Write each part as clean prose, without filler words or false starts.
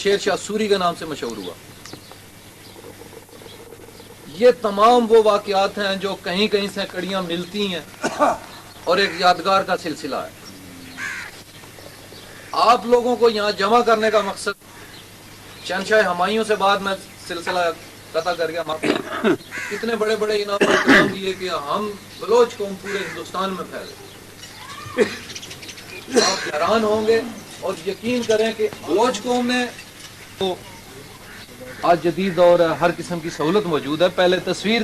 شیر شاہ سوری کے نام سے مشہور ہوا۔ یہ تمام وہ واقعات ہیں جو کہیں کہیں سے کڑیاں ملتی ہیں اور ایک یادگار کا سلسلہ ہے۔ آپ لوگوں کو یہاں جمع کرنے کا مقصد شہنشاہ ہمایوں سے بعد میں سلسلہ قطع کر گیا، اتنے بڑے بڑے انعام دیے کہ ہم بلوچ قوم پورے ہندوستان میں پھیلے۔ آپ حیران ہوں گے اور یقین کریں کہ بلوچ قوم نے تو آج جدید دور ہے، ہر قسم کی سہولت موجود ہے، پہلے تصویر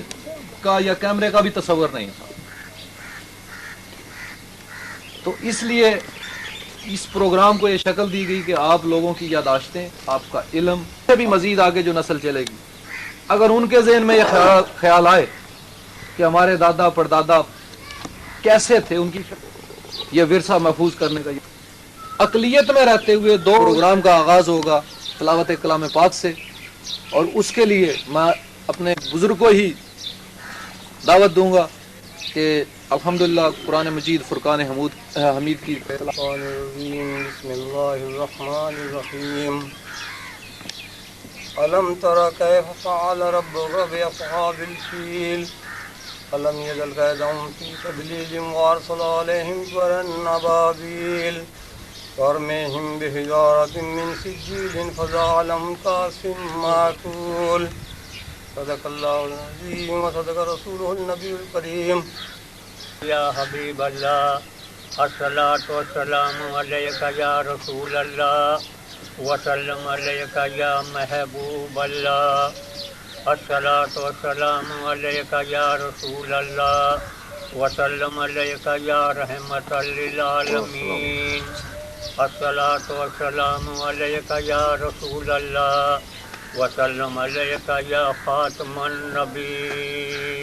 کا یا کیمرے کا بھی تصور نہیں تھا، تو اس لیے اس پروگرام کو یہ شکل دی گئی کہ آپ لوگوں کی یادداشتیں، آپ کا علم سے بھی مزید آگے جو نسل چلے گی، اگر ان کے ذہن میں یہ خیال آئے کہ ہمارے دادا پردادا کیسے تھے، ان کی یہ ورثہ محفوظ کرنے کا اقلیت میں رہتے ہوئے دو پروگرام کا آغاز ہوگا تلاوت کلام پاک سے، اور اس کے لیے میں اپنے بزرگ کو ہی دعوت دوں گا کہ الحمدللہ قرآن مجید فرقان حمید کی بسم اللہ الرحمن الرحیم ألم تر كيف فعل ربك بأصحاب الفيل ألم يجعل كيدهم في تضليل وأرسل عليهم طيرا أبابيل ترميهم بحجارة من سجيل فجعلهم كعصف مأكول صدق الله العظيم وصدق رسوله النبي الكريم یا حبیب اللہ الصلاۃ والسلام علیک یا رسول اللہ وسلم علیک یا محبوب اللہ الصلاۃ والسلام علیک یا رسول اللہ وسلم علیک یا رحمت للعالمین الصلاۃ والسلام علیک یا رسول اللہ وسلم علیک یا خاتم النبیین۔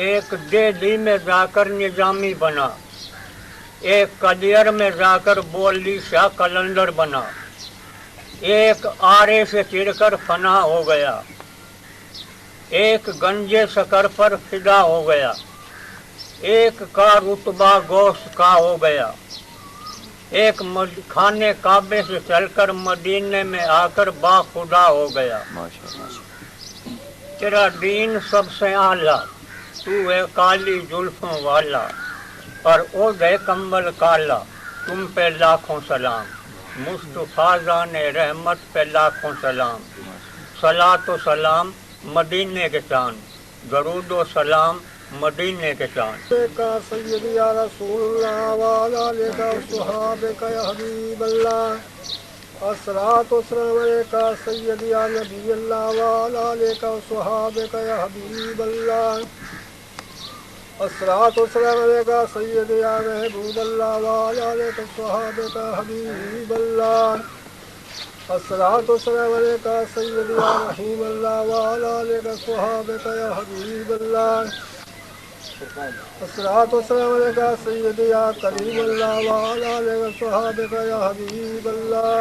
ایک دہلی میں جا کر نظامی بنا، ایک قدیر میں جا کر بولی شاہ کلندر بنا، ایک آرے سے چڑھ کر فنا ہو گیا، ایک گنجے سکر پر فدا ہو گیا، ایک کا رتبہ گوشت کا ہو گیا، ایک خانے کعبے سے چل کر مدینے میں آ کر با خدا ہو گیا۔ تیرا دین سب سے اعلیٰ، تو ہے کالی زلفوں والا، اور عود ہے کمبل کالا، تم پہ لاکھوں سلام، مصطفیٰ جان رحمت پہ لاکھوں سلام، صلاۃ و سلام مدینے کے چاند، درود و سلام مدینے کے چاند۔ کا سید یا رسول اللہ وعلی آلک وصحابک یا حبیب اللہ الصلاۃ والسلام علیک سید یا نبی اللہ وعلی آلک وصحابک یا حبیب اللہ الصلاۃ والسلام علیک سید یا محبوب اللہ وعلی آلک وصحابک یا حبیب اللہ الصلاۃ والسلام علیک سید یا رحیم اللہ وعلی آلک وصحابک یا حبیب اللہ الصلاۃ والسلام علیک سید یا کریم اللہ وعلی آلک وصحابک یا حبیب اللہ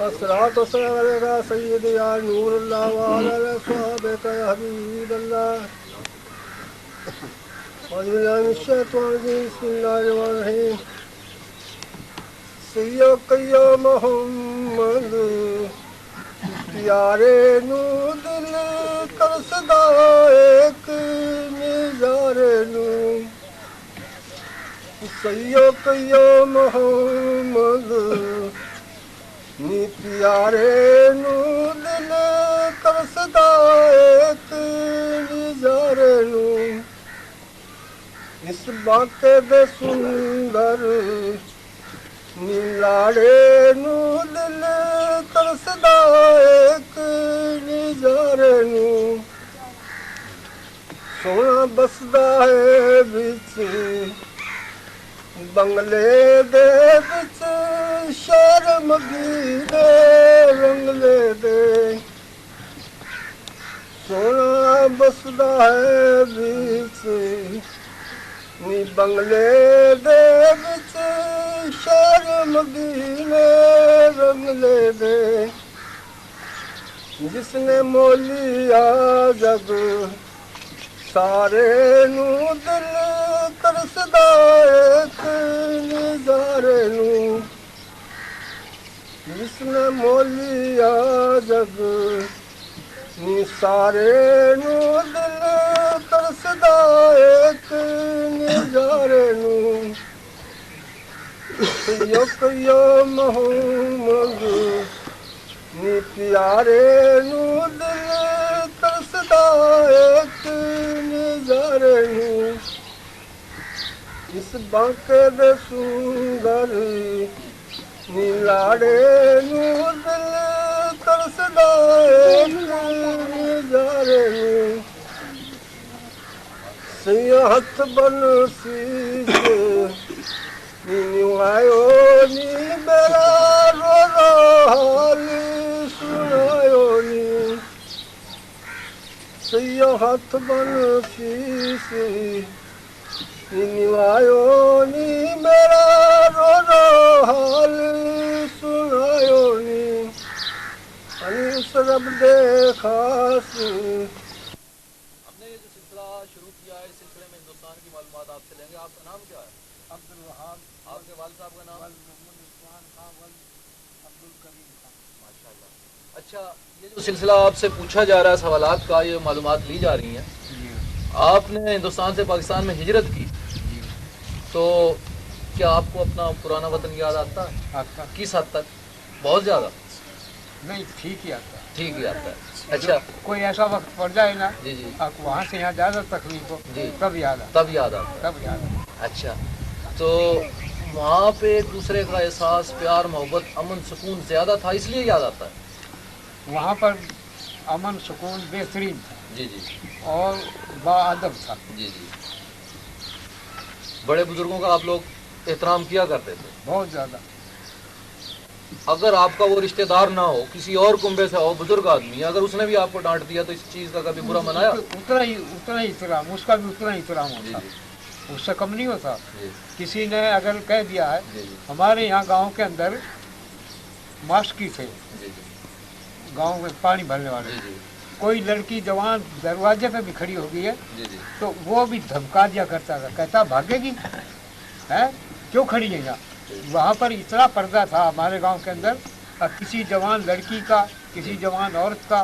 الصلاۃ والسلام علیک سید یا نور اللہ وعلی آلک وصحابک یا حبیب اللہ۔ اعوذ باللہ من الشیطان الرجیم بسم اللہ الرحمن الرحیم سیدک یا محمد پیارے نو دل ترسدا ایک نظارے نو سیدک یا محمد نی پیارے نو دل ترسدا ایک نظارے نو اس باقے دے سندر نی لاڑے نو دل ترسدا ایک نظارے نو سونا بسدا ہے بچ بنگلے دے بچ شہر مدینے رنگلے دے سونا بسدا ہے بچ نی بنگلے دے بچ شہر مدینے رنگلے دے جس نے مولیا جگ سارے نو دل ترسدا सारे नू दिल तरसदा एक नजारे नू यो मोहम्मद नी प्यारे नू दिल तरसदा एक नजारे नू इस बांके दे सुंदर नी लाड़े नू दिल तरसदा एक नजारे नू सियाहत बन शीश नी निवायो नी मेरा रो रो हाल सुनायो नी सियाहत बन शीश नी निवायो नी मेरा रो रो हाल सुनायो नी अनिस रब दे खास। हमने ये जो सिलसिला शुरू किया है, इस सिलसिले में हिंदुस्तान की मालूमात आपसे लेंगे। आपका नाम क्या है? अब्दुल वहाब। आपके वालिद साहब का नाम? मोहम्मद उस्मान खान अब्दुल करीम खान। माशाल्लाह। अच्छा, ये जो सिलसिला आपसे पूछा जा रहा है सवालात का, ये मालूमात ली जा रही हैं, आपने हिंदुस्तान से पाकिस्तान में हिजरत की, तो क्या आपको अपना पुराना वतन याद आता है? आता किस हद तक? बहुत ज़्यादा? नहीं, ठीक ही आता। ठीक ही आता है। अच्छा, कोई ऐसा वक्त पड़ जाए ना जी जी आपको वहाँ से यहाँ ज़्यादा तकलीफ हो जी, तब याद आता। तब याद आता है। तब याद आता। अच्छा, तो वहाँ पे एक दूसरे का एहसास, प्यार, मोहब्बत, अमन, सुकून ज़्यादा था, इसलिए याद आता है। वहाँ पर अमन सुकून बेहतरीन था जी जी और बाअदब था। जी जी। बड़े बुजुर्गों का आप लोग एहतराम किया करते थे। बहुत ज़्यादा। अगर आपका वो रिश्तेदार ना हो, किसी और कुंबे से हो, बुजुर्ग आदमी, अगर उसने भी आपको डांट दिया तो इस चीज़ का कभी बुरा मनाया? उतना ही एहतराम, उसका भी उतना ही एहतराम जी होता, जी उससे कम नहीं होता। जी किसी ने अगर कह दिया है, जी जी हमारे यहाँ गांव के अंदर मास्की थे, जी जी गांव में पानी भरने वाले, जी जी कोई लड़की जवान दरवाजे पे भी खड़ी हो गई है जी जी तो वो भी धमका दिया करता था, कहता भागेगी है, क्यों खड़ी है यहाँ। वहाँ पर इतना पर्दा था हमारे गांव के अंदर, किसी जवान लड़की का, किसी जवान औरत का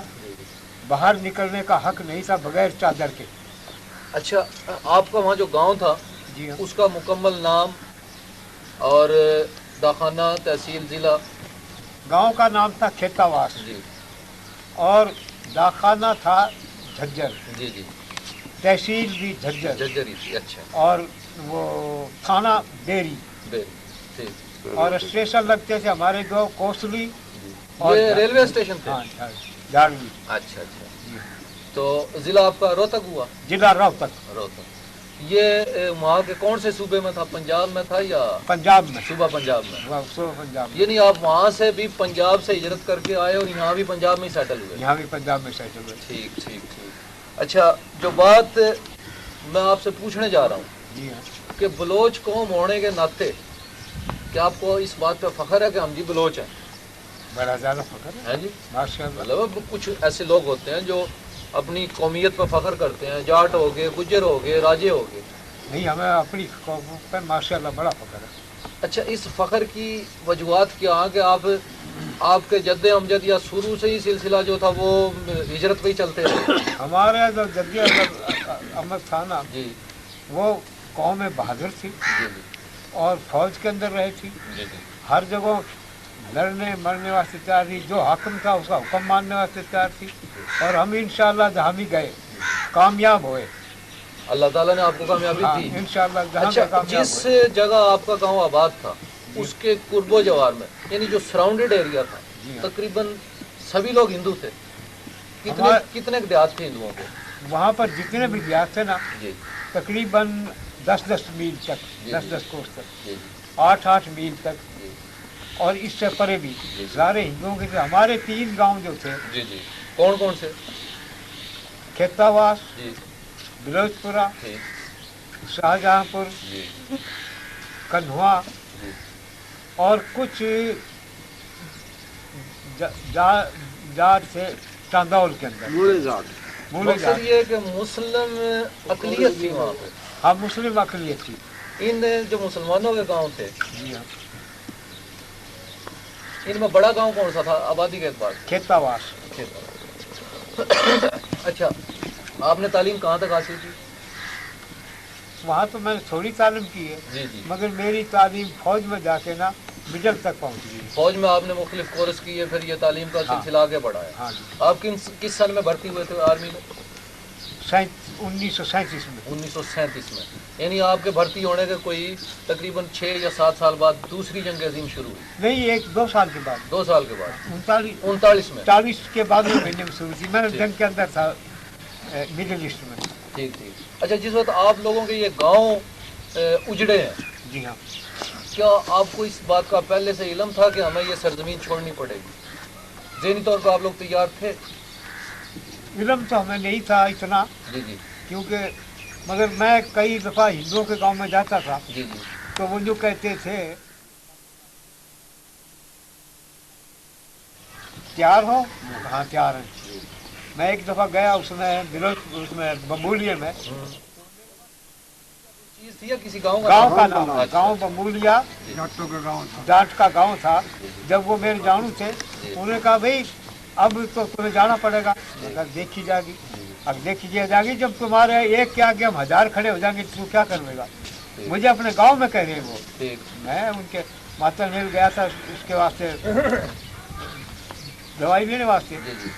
बाहर निकलने का हक नहीं था बगैर चादर के। अच्छा, आपका वहाँ जो गांव था, जी हाँ। उसका मुकम्मल नाम और दाखाना, तहसील, ज़िला? गांव का नाम था खेतावास जी और दाखाना था झज्जर, जी जी तहसील भी झज्जर जर्जरी थी। अच्छा, और वो थाना डेरी बेल, ठीक। और स्टेशन लगते थे हमारे दो, कोसली और ये रेलवे स्टेशन थे? हाँ, झाड़वी। अच्छा अच्छा। तो ज़िला आपका रोहतक हुआ? जिला रोहतक। रोहतक। ये वहाँ के कौन से सूबे में था? पंजाब में था या पंजाब में? सूबा पंजाब में? पंजाब में। यानी आप वहाँ से भी पंजाब से हिजरत करके आए और यहाँ भी पंजाब में ही सेटल हुए? यहाँ भी पंजाब में सेटल हुए। ठीक ठीक ठीक। अच्छा, जो बात मैं आपसे पूछने जा रहा हूँ जी हाँ। कि बलोच कौम होने के नाते क्या आपको इस बात पे फख्र है कि हम जी बलोच हैं? बड़ा ज़्यादा फख्र है जी। माशाअल्लाह। मतलब कुछ ऐसे लोग होते हैं जो अपनी कौमियत पर फख्र करते हैं, जाट हो गए, गुज्जर हो गए, राजे हो गए। नहीं, हमें अपनी कौम पर माशाअल्लाह बड़ा फख्र है। अच्छा, इस फख्र की वजूहत क्या है कि आपके जद्दे अमजद या शुरू से ही सिलसिला जो था वो हिजरत पे ही चलते रहे? हमारे जो जद्दी अहमद था ना, जी वो कौम में बहादुर थी जी जी और फौज के अंदर रही थी, जी जी हर जगह लड़ने मरने वास्ते तैयार थी, जो हाकिम था उसका हुक्म मानने वास्ते तैयार थी। और हम इंशाअल्लाह जहाँ भी गए कामयाब हुए। अल्लाह ताला ने आपको कामयाबी हाँ, दी। इंशाअल्लाह जहाँ अच्छा, भी कामयाब जिस हुए। जगह आपका गांव आबाद था उसके कुर्बो जवार में, यानी जो सराउंडेड एरिया था, जी हाँ। तकरीबन सभी लोग हिंदू थे। कितने देहात थे हिंदुओं के? वहाँ पर जितने भी देहात थे ना, जी तकरीबन 10-10 मील तक, जी, 10-10 कोस तक, जी 8-8 मील तक जी और इससे परे भी जी। सारे हिंदुओं के थे। हमारे 3 गांव जो थे, जी जी। कौन कौन से? खेतावास, जी बिलोचपुरा, ठीक शाहजहाँपुर, जी कन्हुआ जी और कुछ जाट थे चांदौल के अंदर, मूले जाट। मकसद ये है कि मुस्लिम अकलियत थी वहाँ पे। हाँ, मुस्लिम अकलियत थी। इन जो मुसलमानों के गांव थे, जी हाँ। इनमें बड़ा गांव कौन सा था आबादी के एतबार से? खेतावास। खेत। اچھا آپ نے تعلیم کہاں تک حاصل کی؟ وہاں تو میں نے تھوڑی تعلیم کی ہے، جی جی، مگر میری تعلیم فوج میں جا کے نا مڈل تک پہنچ گئی. فوج میں آپ نے مختلف کورس کیے، پھر یہ تعلیم کا ہاں. سلسلہ آگے بڑھا ہے. ہاں جی، آپ کس سن میں بھرتی ہوئے تھے آرمی میں؟ 1937 میں. 1937 میں. یعنی آپ کے بھرتی ہونے کے کوئی تقریباً 6 یا 7 سال بعد دوسری جنگ عظیم شروع ہوئی. نہیں، 2 سال کے بعد. 2 سال کے بعد 39 میں. 40 کے بعد مہینے میں شروع کی. میں جنگ کے اندر تھا، مڈل ایسٹ میں. ٹھیک ٹھیک. اچھا جس وقت آپ لوگوں کے یہ گاؤں اجڑے ہیں، جی ہاں، کیا آپ کو اس بات کا پہلے سے علم تھا کہ ہمیں یہ سرزمین چھوڑنی پڑے گی؟ ذہنی طور پر آپ لوگ تیار تھے؟ علم تو ہمیں نہیں تھا اتنا، جی جی کیونکہ مگر میں کئی دفعہ ہندوؤں کے گاؤں میں جاتا تھا جی جی. تو وہ جو کہتے تھے تیار ہو، کہاں تیار ہیں. میں ایک دفعہ گیا اس میں بمبولیے میں، چیز تھی یا کسی گاؤں گاؤں کا نام؟ نام، گاؤں بمبولیا ڈاٹ کا گاؤں تھا. جب وہ میرے جانو تھے، انہوں نے کہا بھائی اب تو تمہیں جانا پڑے گا. میں کہا دیکھی جائے گی. اب دیکھی جائے گی، جب تمہارے ایک کے آگے ہم 1000 کھڑے ہو جائیں گے تو کیا کرے گا. مجھے اپنے گاؤں میں کہہ رہے ہیں وہ. میں ان کے ماتر مل گیا تھا اس کے واسطے دوائی لینے واسطے،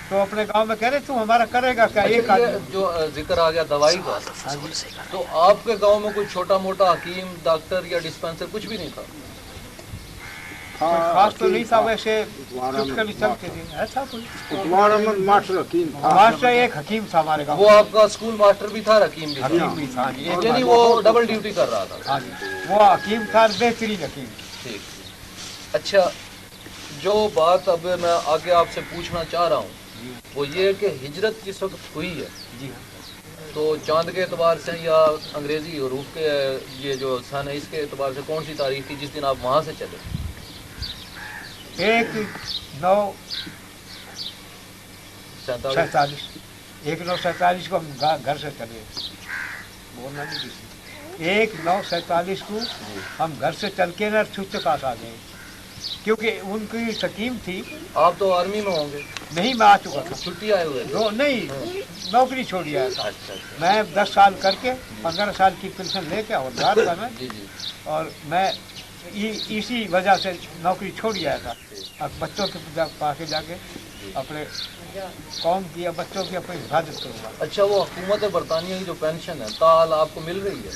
تو اپنے گاؤں میں کہہ رہے تم ہمارا کرے گا کیا. ایک آدمی جو ذکر آ گیا دوائی کا، تو آپ کے گاؤں میں کوئی چھوٹا موٹا حکیم، ڈاکٹر یا ڈسپینسر کچھ بھی نہیں تھا؟ خاص تو نہیں تھا، ویسے چٹکے بھی چلتے تھے. ایسا کوئی ماسٹر ایک حکیم تھا ہمارے گاؤں. وہ آپ کا اسکول ماسٹر بھی تھا، حکیم بھی حکیم تھا؟ بھی تھا جی، ایک یعنی وہ ڈبل ڈیوٹی کر رہا تھا. ہاں جی، وہ حکیم تھا، بہترین حکیم. ٹھیک. اچھا جو بات اب میں آگے آپ سے پوچھنا چاہ رہا ہوں وہ یہ کہ ہجرت جس وقت ہوئی ہے جی ہاں، تو چاند کے اعتبار سے یا انگریزی حروف کے یہ جو سن ہے اس کے اعتبار سے کون سی تاریخ تھی جس دن آپ وہاں سے چلے؟ 1/9/47 کو ہم گھر سے چلے. بولنا نہیں کسی. 1/9/47 کو ہم گھر سے چل کے نا چھت کے پاس آ گئے، کیونکہ ان کی سکیم تھی. آپ تو آرمی میں ہوں گے؟ نہیں، میں آ چکا تھا. چھٹی آئے ہوئے تھے؟ نہیں، نوکری چھوڑی آیا تھا. اچھا اچھا. میں 10 سال کر کے 15 سال کی پینشن لے کے اور گھر تھا میں، جی جی. اور میں اسی وجہ سے نوکری چھوڑ آیا تھا. اب بچوں کے پاس جا کے اپنے قوم کی یا بچوں کی اپنی حفاظت کروں گا. اچھا وہ حکومت برطانیہ کی جو پینشن ہے تاحال آپ کو مل رہی ہے؟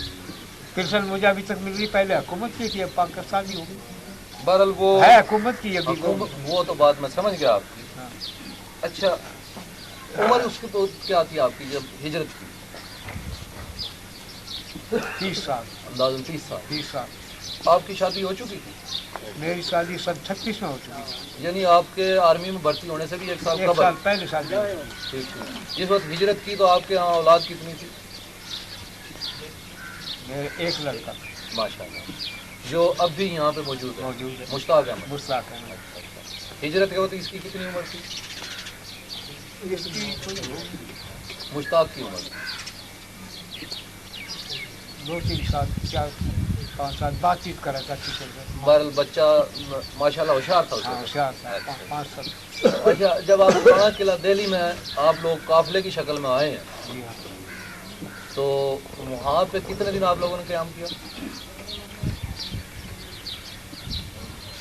پینشن مجھے ابھی تک مل رہی. پہلے حکومت کی تھی، اب پاکستانی ہوگی. بہرحال وہ ہے حکومت کی ابھی. وہ تو بات میں سمجھ گیا آپ کی. ہاں. اچھا عمر اس کی تو کیا تھی آپ کی جب ہجرت کی؟ 30 سال. اندازاً 30 سال. 30 سال. آپ کی شادی ہو چکی تھی؟ میری شادی 36 میں ہو چکی تھی. یعنی آپ کے آرمی میں بھرتی ہونے سے بھی 1 سال ایک قبل؟ سال پہلے شادی ہوئی. ٹھیک ٹھیک. جس وقت ہجرت کی تو آپ کے یہاں اولاد کتنی تھی؟ میرے ایک لڑکا ماشاء اللہ جو اب بھی یہاں پہ موجود ہے، موجود ہے، مشتاق احمد. مشتاق احمد. ہجرت کے وقت اس کی کتنی عمر تھی؟ اس کی مشتاق کی عمر 2-3 سال 4-5 سال بات چیت کرا تھا ٹیچر سے. بہرحال بچہ ماشاءاللہ ہوشیار تھا اس ہاں، وقت. ہوشیار تھا. 5 سال. اچھا جب آپ رانا قلعہ دہلی میں آپ لوگ قافلے کی شکل میں آئے ہیں جی ہاں. تو وہاں پہ کتنے دن آپ لوگوں نے قیام کیا؟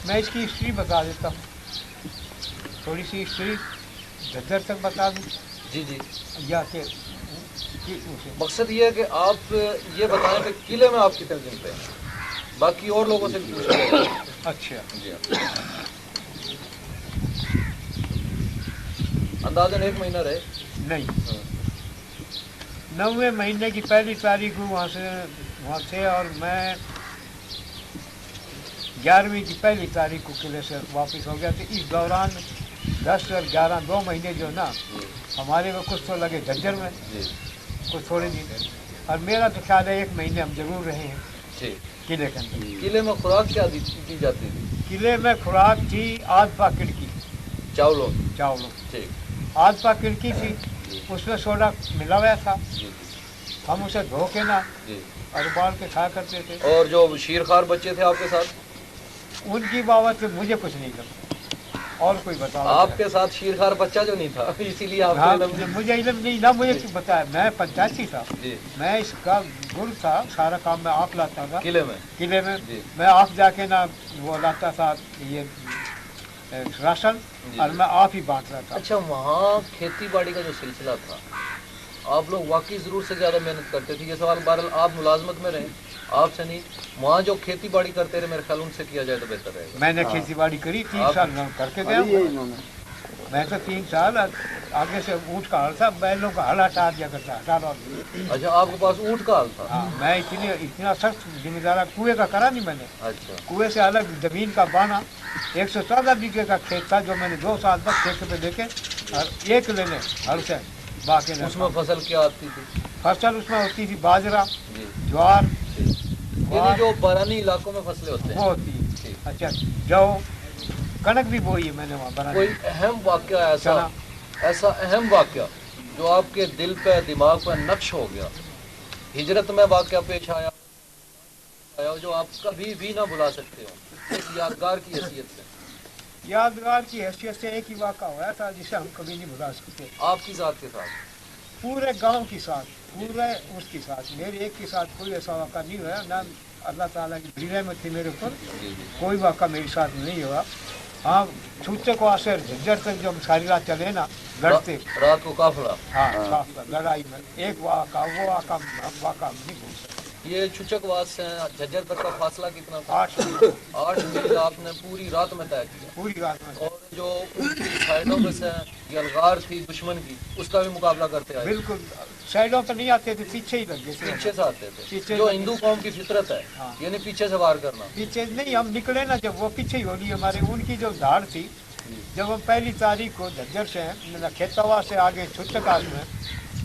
میں اس کی ہسٹری بتا دیتا ہوں، تھوڑی سی ہسٹری جھجھر تک بتا دوں جی جی. یا کہ اسے مقصد یہ ہے کہ آپ یہ بتائیں کہ قلعے میں آپ کتنے دن پہ ہیں، باقی اور لوگوں سے بھی پوچھ لیں. اچھا. جی اندازاً 1 مہینہ رہے؟ نہیں، 9ویں مہینے کی پہلی تاریخ کو وہاں سے اور میں 11ویں کی پہلی تاریخ کو قلعے سے واپس ہو گیا. تو اس دوران 10 اور 11 2 مہینے جو نا ہمارے کو کچھ تو لگے جھجھر میں، کچھ تھوڑے دن. اور میرا تو خیال ہے 1 مہینے ہم ضرور رہے ہیں قلعے کے اندر. قلعے میں خوراک کیا دی جاتی تھی؟ قلعے میں خوراک تھی آدھ پا کڑکی چاولوں. ٹھیک. آدھ پا کڑکی تھی، اس میں سوڈا ملا ہوا تھا. ہم اسے دھو کے نا اور ابال کے کھایا کرتے تھے. اور جو شیرخوار بچے تھے آپ کے ساتھ ان کی بابت مجھے کچھ نہیں کرتا. اور کوئی بتا آپ کے ساتھ شیرخوار بچہ جو نہیں تھا اسی لیے آپ ہاں کو علم مجھے علم نہیں نہ مجھے کیوں بتایا میں پنچایتی تھا جی میں اس کا گل تھا سارا کام میں آپ لاتا تھا قلعے میں قلعے میں جی میں آپ جا کے نہ وہ لاتا تھا یہ راشن جی اور میں آپ ہی بانٹ رہا تھا اچھا وہاں کھیتی باڑی کا جو سلسلہ تھا آپ لوگ واقعی ضرور سے زیادہ محنت کرتے تھے یہ سوال بہرحال آپ ملازمت میں رہیں آپ سے نہیں وہاں جو کھیتی باڑی کرتے رہے میرے خیال ان سے کیا جائے تو بہتر رہے گا میں نے کھیتی باڑی کری 3 آپ- سال میں کر کے گیا ہوں میں تو 3 سال آگے سے اونٹ کا ہل تھا بیلوں کا ہل ہٹا دیا کرتا ہٹا دو اچھا آپ کے پاس اونٹ کا حال تھا ہاں میں اتنا سخت ذمہ دار کنویں کا کرا نہیں میں نے اچھا کنویں سے الگ زمین کا بانا 114 بیگھے کا کھیت تھا جو میں نے 2 سال تک ٹھیکے پہ دے کے اور ایک لے لے ہر سے باقی اس میں فصل کیا آتی تھی فصل اس میں ہوتی تھی باجرا جی جوار یعنی جو بارانی علاقوں میں فصلیں ہوتے وہ ہیں ہوتی ہے ٹھیک اچھا جو کنک بھی بوئی ہے میں نے وہاں بنا کوئی اہم واقعہ ایسا اہم واقعہ جو آپ کے دل پہ دماغ پہ نقش ہو گیا ہجرت میں واقعہ پیش آیا جو آپ کبھی بھی نہ بھلا سکتے ہو ایک یادگار کی حیثیت سے یادگار کی حیثیت سے ایک ہی واقعہ ہوا تھا جسے ہم کبھی نہیں بھلا سکتے آپ کی ذات کے ساتھ پورے گاؤں کے ساتھ پورے اس کے ساتھ میرے ایک کے ساتھ کوئی ایسا واقعہ نہیں ہوا نہ اللہ تعالیٰ کی بڑی رحمت تھی میرے اوپر جی جی کوئی واقعہ میرے ساتھ نہیں ہوا ہاں چھوٹے کو آسر جھجر تک جو ہم ساری رات چلے نا لڑتے رات کو قافلہ ہاں کافی لڑائی میں ایک واقعہ وہ واقعہ ہم نہیں بھول سکتے یہ چچک واس سے جھجر تک کا فاصلہ کتنا تھا 8 میل 8 میل آپ نے پوری رات میں طے کیا پوری رات میں اور جو ان کی سائڈوں میں سے یلغار تھی دشمن کی اس کا بھی مقابلہ کرتے آئے بالکل سائڈوں پہ نہیں آتے تھے پیچھے ہی لگے تھے پیچھے سے آتے تھے پیچھے جو سے- ہندو قوم کی فطرت ہے ہاں۔ یعنی پیچھے سے وار کرنا پیچھے نہیں ہم نکلے نا جب وہ پیچھے ہی ہو رہی ہمارے ان کی جو دھاڑ تھی جب ہم 1 تاریخ کو جھجر سے کھیتوا سے آگے چھٹکاس میں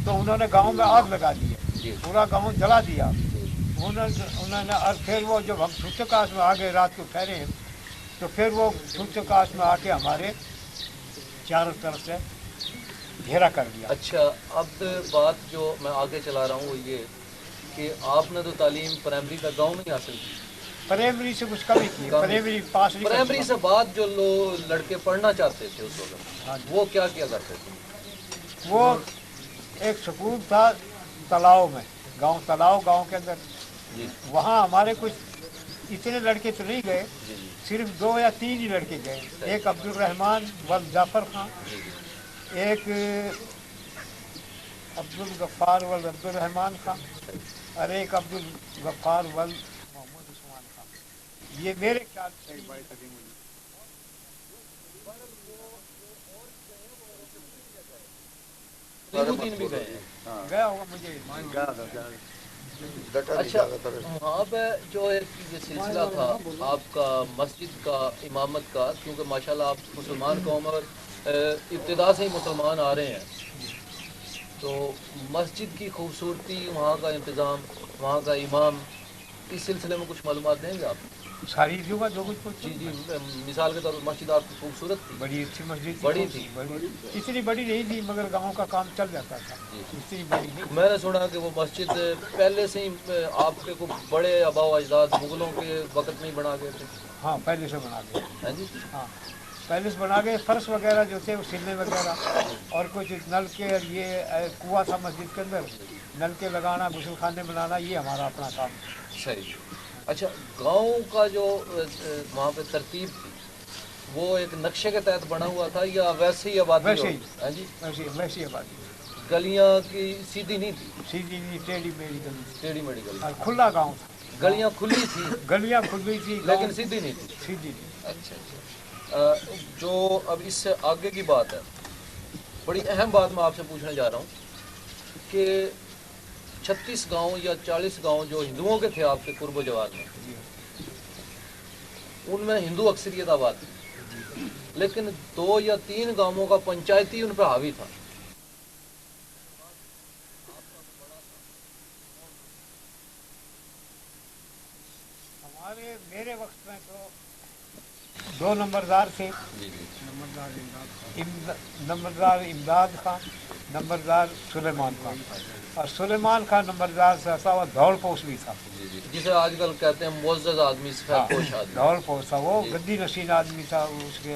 تو انہوں نے گاؤں میں آگ لگا دی ہے جی پورا گاؤں جلا دیا انہوں نے اور پھر وہ جب ہم چھٹکاس میں آگے رات کو ٹھہرے ہیں تو پھر وہ چھٹکاس میں آ کے ہمارے چاروں طرف سے گھیرا کر دیا اچھا اب بات جو میں آگے چلا رہا ہوں وہ یہ کہ آپ نے تو تعلیم پرائمری کا گاؤں میں ہی حاصل کی پرائمری سے کچھ کمی کی پرائمری پاس نہیں کر پرائمری سے سکا۔ بعد جو لوگ لڑکے پڑھنا چاہتے تھے اس وقت ہاں جی۔ وہ کیا کیا کرتے تھے وہ ایک سکول تھا تلاؤ میں گاؤں کے اندر جی وہاں ہمارے کچھ اتنے لڑکے تو نہیں گئے جی جی صرف 2 یا 3 ہی لڑکے گئے ایک عبد الرحمان ول جعفر خان جی جی ایک عبد الغفار ول عبد الرحمان خان اور ایک عبد الغفار ول محمد عثمان خان یہ میرے خیال سے نظامالدین بھی گئے ہیں گیا ہوگا مجھے اچھا وہاں پہ جو ایک یہ سلسلہ تھا آپ کا مسجد کا امامت کا کیونکہ ماشاءاللہ آپ مسلمان قوم اور ابتدا سے ہی مسلمان آ رہے ہیں تو مسجد کی خوبصورتی وہاں کا انتظام وہاں کا امام اس سلسلے میں کچھ معلومات دیں گے آپ ساری جگہ جو کچھ کچھ جی جی مثال کے طور پر مسجد آپ کی خوبصورت تھی بڑی اچھی مسجد بڑی تھی اتنی بڑی نہیں تھی مگر گاؤں کا کام چل جاتا تھا جی اتنی بڑی نہیں میں نے سنا کہ وہ مسجد پہلے سے ہی آپ کے کو بڑے آبا و اجداد مغلوں کے وقت میں ہی بنا گئے تھے ہاں پہلے سے بنا گئے ہیں جی ہاں پہلے سے بنا گئے فرش وغیرہ جو تھے وہ سلنے وغیرہ اور کچھ نل کے اور یہ کنواں تھا مسجد کے اندر نل کے لگانا غسل خانے بنانا یہ ہمارا اپنا کام صحیح اچھا گاؤں کا جو وہاں پہ ترتیب تھی وہ ایک نقشے کے تحت بنا ہوا تھا یا ویسے ہی آبادی ویسے ہی ہاں جی ویسی آبادی گلیاں کی سیدھی نہیں تھی سیدھی نہیں ٹیڑھی میڑھی گلی ٹیڑھی میڑھی گلی اور کھلا گاؤں تھا گلیاں کھلی تھی گلیاں کھل گئی تھی لیکن سیدھی نہیں تھی سیدھی نہیں اچھا اچھا جو اب اس سے آگے کی بات ہے بڑی اہم بات میں آپ سے پوچھنے جا رہا ہوں کہ 36 گاؤں یا 40 گاؤں جو ہندوؤں کے تھے آپ کے قرب و جوار میں ان میں ہندو اکثریت آباد تھی لیکن 2 یا 3 گاؤں کا پنچایتی ان پہ حاوی تھا ہمارے میرے وقت میں تو 2 نمبردار تھے جی جی نمبردار امداد خان नंबरदार सुलेमान खान, और सुलेमान खान नंबरदार से अलावा धौल पोश भी था। जिसे आजकल कहते हैं मुअज़्ज़ज़ आदमी, सफेदपोश आदमी। धौल पोश था, वो गद्दी नशीन आदमी था, उसके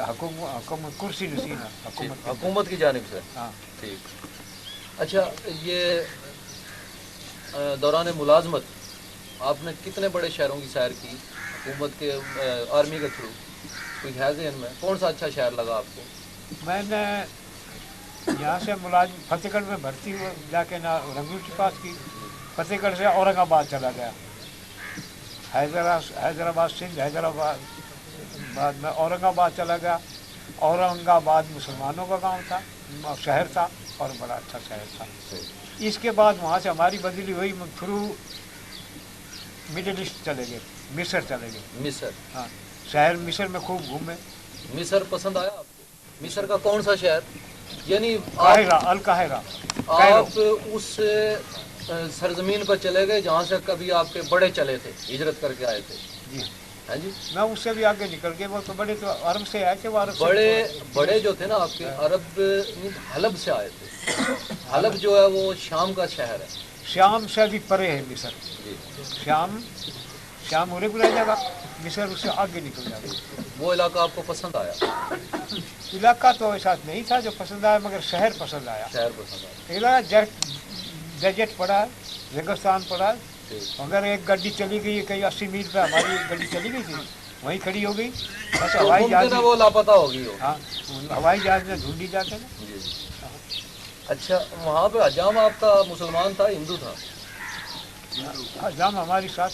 हुकूमत कुर्सी नशीन है हुकूमत की जानिब से। हाँ। ठीक। अच्छा, ये दौरान मुलाजमत आपने कितने बड़े शहरों की सैर की हुकूमत के आर्मी के थ्रू? कोई है ज़हन में कौन सा अच्छा शहर लगा आपको? मैंने यहाँ से मुलाजिम फतेहगढ़ में भर्ती हुआ, जाके ना रंगूर के पास की, फतेहगढ़ से औरंगाबाद चला गया, हैदराबाद सिंध, हैदराबाद बाद में औरंगाबाद चला गया। औरंगाबाद मुसलमानों का गांव था, शहर था, और बड़ा अच्छा शहर था। इसके बाद वहाँ से हमारी बदली हुई, थ्रू मिडिल ईस्ट चले गए, मिस्र चले गए। मिस्र? हाँ, शहर मिस्र में खूब घूमे। मिस्र पसंद आया आपको? मिस्र का कौन सा शहर? यानी काहिरा, अल काहिरा। आप उस सरजमीन पर चले गए जहाँ से कभी आपके बड़े चले थे, हिजरत करके आए थे? जी हैं जी। मैं उससे भी आगे निकल गए, वो तो बड़े तो अरब से आए थे, वो अरब बड़े जो थे ना आपके, अरब हलब से आए थे। हलब जो है वो शाम का शहर है। शाम से भी परे है मिस्र। शाम होने को रहेगा, मिस्र उससे आगे निकल जाएगा। वो इलाका आपको पसंद आया? इलाका तो ऐसा नहीं था जो पसंद आया, मगर शहर पसंद आया। शहर पसंद आया। इलाका डेजर्ट पड़ा है, रेगिस्तान पड़ा है। अगर एक गाड़ी चली गई कहीं 80 मील पे, हमारी एक गाड़ी चली गई थी, वहीं खड़ी हो गई, बस तो हवाई जहाज वो लापता होगी वो। हाँ, हवाई जहाज में ढूंढी जाते ना। अच्छा, वहाँ पे हजाम आपका मुसलमान था, हिंदू था? हजाम हमारी साथ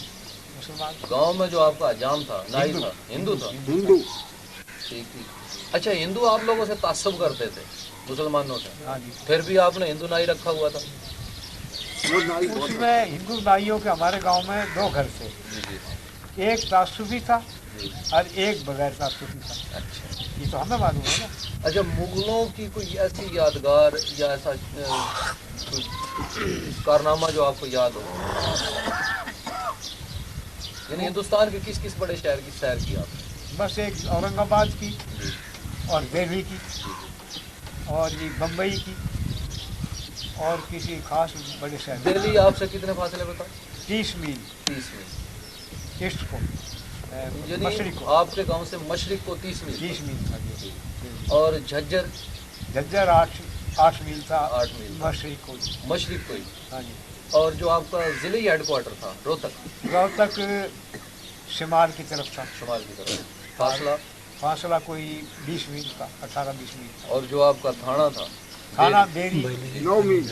मुसलमान। गांव में जो आपका हजाम था, नाई था, हिंदू था? हिंदू। ठीक ठीक। अच्छा, हिंदू आप लोगों से तासुब करते थे मुसलमानों से? हाँ जी। फिर भी आपने हिंदू नाई रखा हुआ था? उसमें हिंदू नाइयों के हमारे गांव में 2 घर थे, एक तासुबी था और एक बगैर तासुबी था। अच्छा, ये तो हमें मालूम है ना। अच्छा, मुगलों की कोई ऐसी यादगार या ऐसा कोई कारनामा जो आपको याद हो? यानी हिंदुस्तान के किस किस बड़े शहर की सैर की आपने? बस एक औरंगाबाद की, और दिल्ली की, और ये बम्बई की, और किसी खास बड़े शहर। दिल्ली आपसे कितने फासले पे था? 30 मील 30 मील ईस्ट को, यानी मशरिक को। आपके गांव से मशरिक को 30 मील 30 मील था जी। और झज्जर? झज्जर 8 मील था, 8 मील मशरिक को। मशरिक को ही। हाँ जी। और जो आपका जिले हेडक्वार्टर था रोहतक शिमाल की तरफ था, शुमाल की तरफ, फासला? फासला कोई 20 मील का, 18-20 मील था। और जो आपका थाना था? थाना बेरी 9 मील।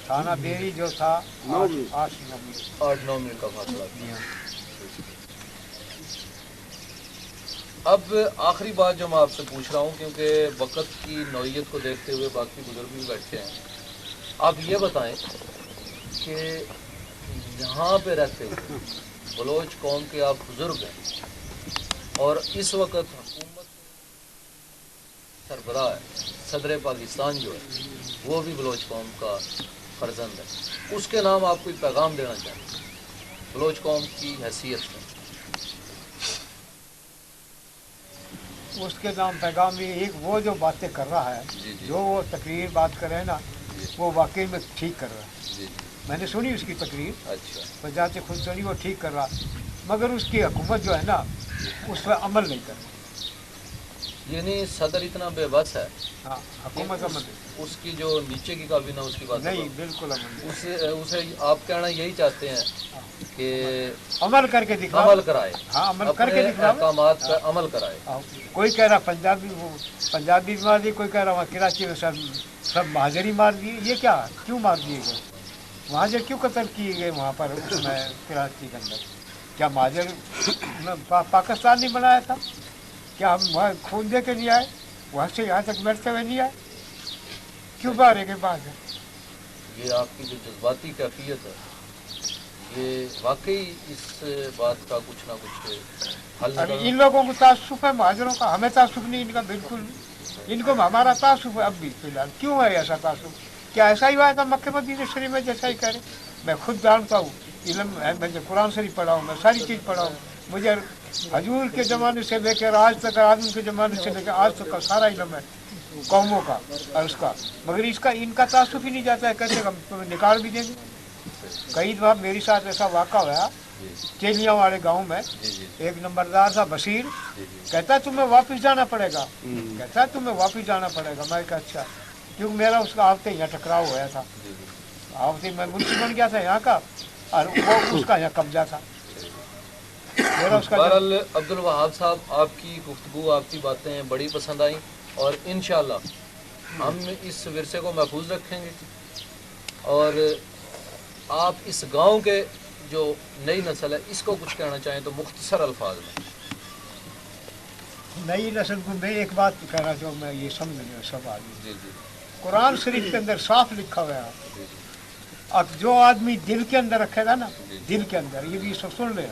थाना बेरी जो था 8-9 मील। 8-9 मील का फासला था। जी हाँ। अब आखिरी बात जो मैं आपसे पूछ रहा हूँ, क्योंकि वक्त की नौइयत को देखते हुए बाकी बुजुर्ग भी बैठे हैं, आप ये बताएं कि यहाँ पे रहते हुए बलोच कौम के आप बुजुर्ग हैं, और इस वक्त हुकूमत सरबराह है, सदर पाकिस्तान जो है वो भी बलोच कौम का फर्जंद है, उसके नाम आप कोई पैगाम देना चाहें बलोच कौम की हैसियत से? उसके नाम पैगाम भी एक, वो जो बातें कर रहा है, जो वो तकरीर बात कर रहे हैं ना, वो वाकई में ठीक कर रहा है। मैंने सुनी उसकी तकरीर, अच्छा, वजह से खुद सुनी, वो ठीक कर रहा, मगर उसकी हुकूमत जो है ना, उस पर अमल नहीं कर रही। यानी सदर इतना बेबस है, हाँ, हुकूमत अमल उसकी जो नीचे की काबीना उसकी बात नहीं, बिल्कुल अमल नहीं। उसे आप कहना यही चाहते हैं कि अमल करके दिखा, अमल कराए, हाँ, अमल करके दिखा, अहकामात पर अमल कराए। कोई कह रहा पंजाबी मार दी, कोई कह रहा वहाँ कराची में सब महाजरी मार दिए। ये क्या, क्यों मार दिए गए महाजर, क्यों कत्ल किए गए वहाँ पर उसमें कराची के अंदर? क्या महाजर पाकिस्तान नहीं बनाया था? क्या हम वहाँ खून दे के नहीं आए, वहाँ से यहाँ तक मरते हुए नहीं आए? क्यों मारे के बाद? ये आपकी जो जज्बाती कैफियत है, ये वाकई इस बात का कुछ ना कुछ हल अभी निकलना। इन लोगों को तासुफ है महाजरों का, हमें तासुफ नहीं इनका, बिल्कुल इनको हमारा तासुफ है अब भी फिलहाल। क्यों है ऐसा तासुफ? क्या ऐसा ही हुआ था मक्के मदीने शरीफ में जैसा ही कह रहे? मैं खुद जानता हूँ, इल्म है, मैं कुरान शरीफ पढ़ा हूँ, मैं सारी चीज़ पढ़ा हूँ, मुझे हजूर के ज़माने से लेकर आज तक, आदम के ज़माने से लेकर आज तक का सारा इल्म है। कौमों का और उसका, मगर इसका इनका तासुफ ही नहीं जाता है, कहते हम तुम्हें निकाल भी देंगे। कई दफा मेरे साथ ऐसा वाक़ा हुआ चेलियाँ वाले गांव में, एक नंबरदार था बशीर, कहता तुम्हें वापस जाना पड़ेगा, कहता तुम्हें वापस जाना पड़ेगा। मैं कहा अच्छा, क्योंकि मेरा उसका आवते यहाँ टकराव हुआ था, आवते मैं मुंशी बन गया था यहाँ का और वो उसका यहाँ कब्जा था मेरा उसका। बहरहाल अब्दुल वहाब साहब, आपकी गुफ्तगू, आपकी बातें बड़ी पसंद आई और इंशाअल्लाह हम इस विरसे को महफूज रखेंगे। और आप इस गांव के जो नई नस्ल है इसको कुछ कहना चाहें तो मुख्तसर अल्फाज में। नई नस्ल को मैं एक बात कहना चाहूँ, मैं ये समझ नहीं सब आदमी, जी जी कुरान शरीफ के अंदर साफ लिखा हुआ है, अब जो आदमी दिल के अंदर रखेगा ना, दिल के अंदर, ये भी सब सुन ले,